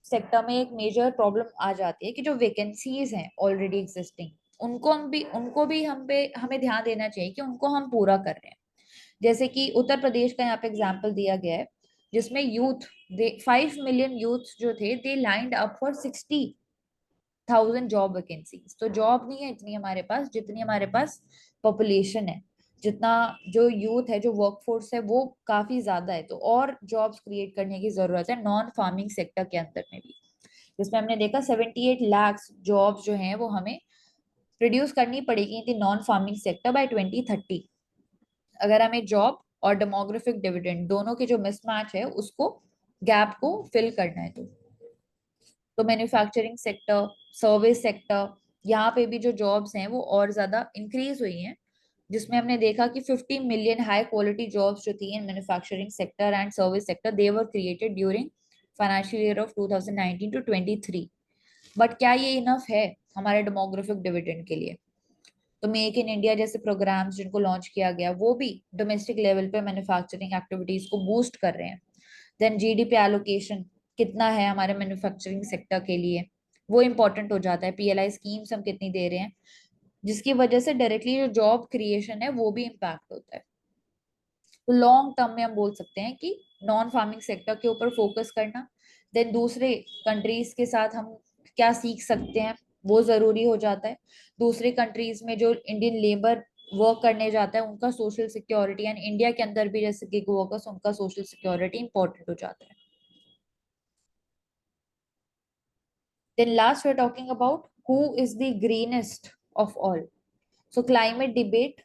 Speaker 1: सेक्टर में एक मेजर प्रॉब्लम आ जाती है कि जो वैकेंसीज हैं ऑलरेडी एग्जिस्टिंग, उनको भी हमें ध्यान देना चाहिए कि उनको हम पूरा कर रहे हैं। जैसे कि उत्तर प्रदेश का यहाँ पे एग्जाम्पल दिया गया है जिसमें यूथ, दे 5 मिलियन यूथ जो थे they lined up for 60,000 job vacancies. तो जॉब नहीं है इतनी हमारे पास जितनी हमारे पास पॉपुलेशन है, जितना जो यूथ है, जो वर्कफोर्स है वो काफी ज्यादा है। तो और जॉब्स क्रिएट करने की जरूरत है नॉन फार्मिंग सेक्टर के अंदर में भी, जिसमें हमने देखा 78 लाख जॉब्स जो हैं वो हमें प्रोड्यूस करनी पड़ेगी in non farming sector bye 2030, अगर हमें जॉब और डेमोग्राफिक डिविडेंड दोनों के जो मिसमैच है उसको, गैप को फिल करना है। तो मैन्युफैक्चरिंग सेक्टर, सर्विस सेक्टर, यहाँ पे भी जो जॉब्स हैं वो और ज्यादा इंक्रीज हुई हैं, जिसमें हमने देखा कि 50 मिलियन हाई क्वालिटी जॉब्स जो थी in manufacturing sector and service sector, they were created during financial year of 2019 to 23। But क्या ये इनफ है हमारे डेमोग्राफिक डिविडेंड के लिए? तो मेक इन इंडिया जैसे प्रोग्राम्स जिनको लॉन्च किया गया वो भी डोमेस्टिक लेवल पे मैन्युफैक्चरिंग एक्टिविटीज को बूस्ट कर रहे हैं। देन जीडीपी एलोकेशन कितना है हमारे मैन्युफैक्चरिंग सेक्टर के लिए, वो इंपॉर्टेंट हो जाता है। पीएलआई स्कीम्स हम कितनी दे रहे हैं, जिसकी वजह से डायरेक्टली जो जॉब क्रिएशन है वो भी इम्पैक्ट होता है। तो लॉन्ग टर्म में हम बोल सकते हैं कि नॉन फार्मिंग सेक्टर के ऊपर फोकस करना, देन दूसरे कंट्रीज के साथ हम क्या सीख सकते हैं वो जरूरी हो जाता है। दूसरे कंट्रीज में जो इंडियन लेबर वर्क करने जाता है उनका सोशल सिक्योरिटी, एंड इंडिया के अंदर भी जैसे गिग वर्कर्स उनका सोशल सिक्योरिटी इंपॉर्टेंट हो जाता है। Then last we are talking about who is the greenest of all. So climate debate,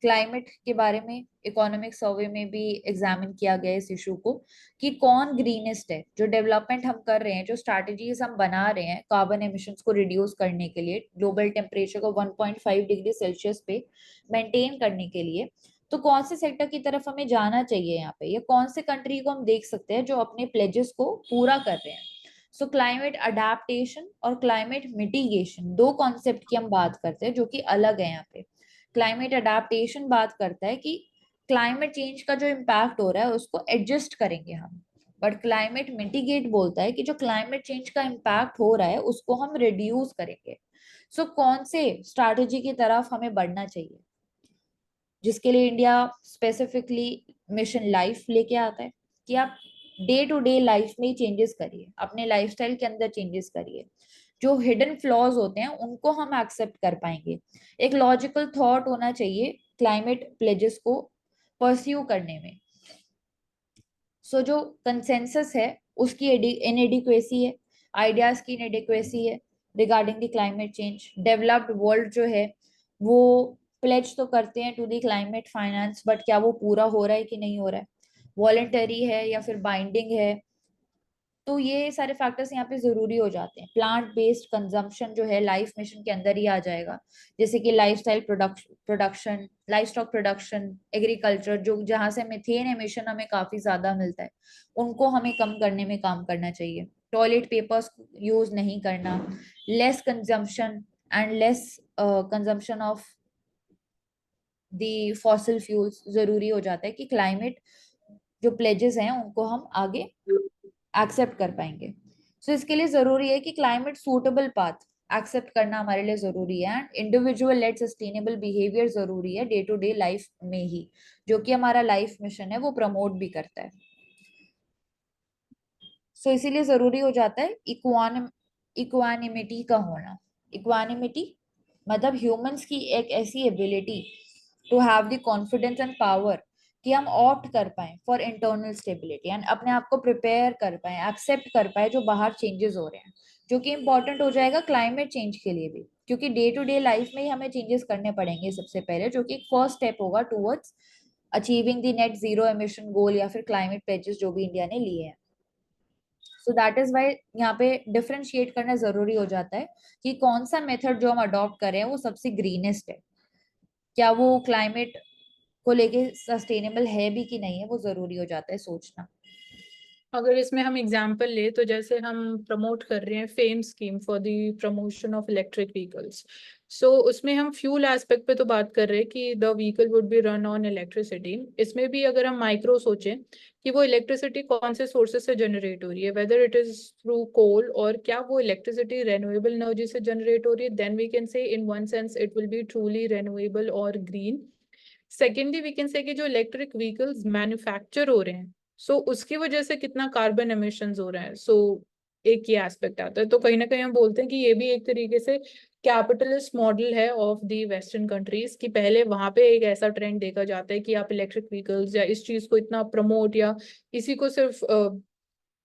Speaker 1: climate के बारे में इकोनॉमिक सर्वे में भी एग्जामिन किया गया इस इशू को कि कौन ग्रीनेस्ट है। जो डेवलपमेंट हम कर रहे हैं, जो स्ट्रैटेजीज हम बना रहे हैं कार्बन एमिशंस को रिड्यूस करने के लिए, ग्लोबल टेम्परेचर को 1.5 डिग्री सेल्सियस पे मेंटेन करने के लिए, तो कौन से सेक्टर की तरफ हमें जाना चाहिए यहाँ पे, या कौन से कंट्री को हम देख सकते हैं जो अपने प्लेजेस को पूरा कर रहे हैं। सो क्लाइमेट अडेप्टेशन और क्लाइमेट मिटिगेशन दो कॉन्सेप्ट की हम बात करते हैं जो कि अलग है यहाँ पे। क्लाइमेट अडेप्टेशन बात करता है कि क्लाइमेट चेंज का जो इम्पैक्ट हो रहा है उसको एडजस्ट करेंगे हम, बट क्लाइमेट मिटिगेट बोलता है कि जो क्लाइमेट चेंज का इम्पैक्ट हो रहा है उसको हम रिड्यूस करेंगे। सो कौन से स्ट्रैटेजी की तरफ हमें बढ़ना चाहिए, जिसके लिए इंडिया स्पेसिफिकली मिशन लाइफ लेके आता है कि आप डे टू डे लाइफ में चेंजेस करिए, अपने लाइफस्टाइल के अंदर चेंजेस करिए, जो हिडन फ्लॉज होते हैं उनको हम एक्सेप्ट कर पाएंगे। एक लॉजिकल थॉट होना चाहिए क्लाइमेट प्लेजेस को परस्यू करने में। सो जो कंसेंसस है उसकी इनएडिक्वेसी है, आइडियाज की इनएडिक्वेसी है regarding the climate change. Developed world जो है वो प्लेज तो करते हैं to the climate finance, but क्या वो पूरा हो रहा है कि नहीं हो रहा है, वॉलंटरी है या फिर बाइंडिंग है। तो ये सारे फैक्टर्स यहाँ पे जरूरी हो जाते हैं। प्लांट बेस्ड कंजम्पशन जो है लाइफ मिशन के अंदर ही आ जाएगा, जैसे कि lifestyle production, life stock production, agriculture, जो जहां से मीथेन एमिशन हमें काफी ज्यादा मिलता है, उनको हमें कम करने में काम करना चाहिए। टॉयलेट पेपर्स यूज नहीं करना, less consumption and less consumption of the fossil fuels जरूरी हो जाता है कि क्लाइमेट जो प्लेजेस हैं उनको हम आगे एक्सेप्ट कर पाएंगे। सो इसके लिए जरूरी है कि क्लाइमेट सूटेबल पाथ एक्सेप्ट करना हमारे लिए जरूरी है, and individual led sustainable behaviour जरूरी है डे टू डे लाइफ में ही, जो कि हमारा लाइफ मिशन है वो प्रमोट भी करता है। सो इसीलिए जरूरी हो जाता है इक्वानिमिटी का होना। इक्वानिमिटी मतलब ह्यूमंस की एक ऐसी ability to have the confidence and power कि हम ऑप्ट कर पाए फॉर इंटरनल स्टेबिलिटी एंड अपने आप को प्रिपेयर कर पाए, एक्सेप्ट कर पाए जो बाहर चेंजेस हो रहे हैं, जो कि इंपॉर्टेंट हो जाएगा क्लाइमेट चेंज के लिए भी, क्योंकि डे टू डे लाइफ में ही हमें चेंजेस करने पड़ेंगे सबसे पहले, जो कि एक फर्स्ट स्टेप होगा towards achieving the net zero emission goal या फिर क्लाइमेट प्लेजेस जो भी इंडिया ने लिए हैं। सो दैट इज वाई यहाँ पे डिफरेंशिएट करना जरूरी हो जाता है कि कौन सा मेथड जो हम अडॉप्ट कर रहे हैं वो सबसे ग्रीनेस्ट है, क्या वो क्लाइमेट को लेके सस्टेनेबल है भी कि नहीं है, वो जरूरी हो जाता है सोचना।
Speaker 2: अगर इसमें हम एग्जांपल ले तो जैसे हम प्रमोट कर रहे हैं FAME scheme for the promotion of electric vehicles, so उसमें हम फ्यूल एस्पेक्ट पे तो बात कर रहे हैं कि the vehicle would be run on electricity. इसमें भी अगर हम माइक्रो सोचें कि वो इलेक्ट्रिसिटी कौन से सोर्सेज से जनरेट हो रही है, whether it is through coal और क्या वो इलेक्ट्रिसिटी रेन्यूएबल एनर्जी से जनरेट हो रही है, then we can say in one sense it will be truly renewable और green. Secondly we can say कि जो इलेक्ट्रिक व्हीकल्स मैन्युफैक्चर हो रहे हैं, सो उसकी वजह से कितना कार्बन एमिशंस हो रहे हैं, सो एक ये एस्पेक्ट आता है। तो कहीं ना कहीं हम बोलते हैं कि ये भी एक तरीके से कैपिटलिस्ट मॉडल है ऑफ द वेस्टर्न कंट्रीज, कि पहले वहां पे एक ऐसा ट्रेंड देखा जाता है कि आप इलेक्ट्रिक व्हीकल्स या इस चीज को इतना प्रमोट या इसी को सिर्फ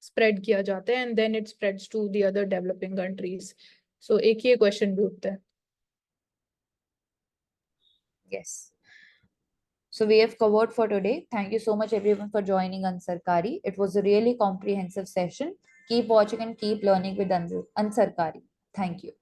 Speaker 2: स्प्रेड किया जाता है, and then it spreads to the other developing countries. So एक ये क्वेश्चन भी उठता है।
Speaker 1: Yes, so we have covered for today. Thank you so much everyone for joining Ansarkari. It was a really comprehensive session. Keep watching and keep learning with Ansarkari. Thank you.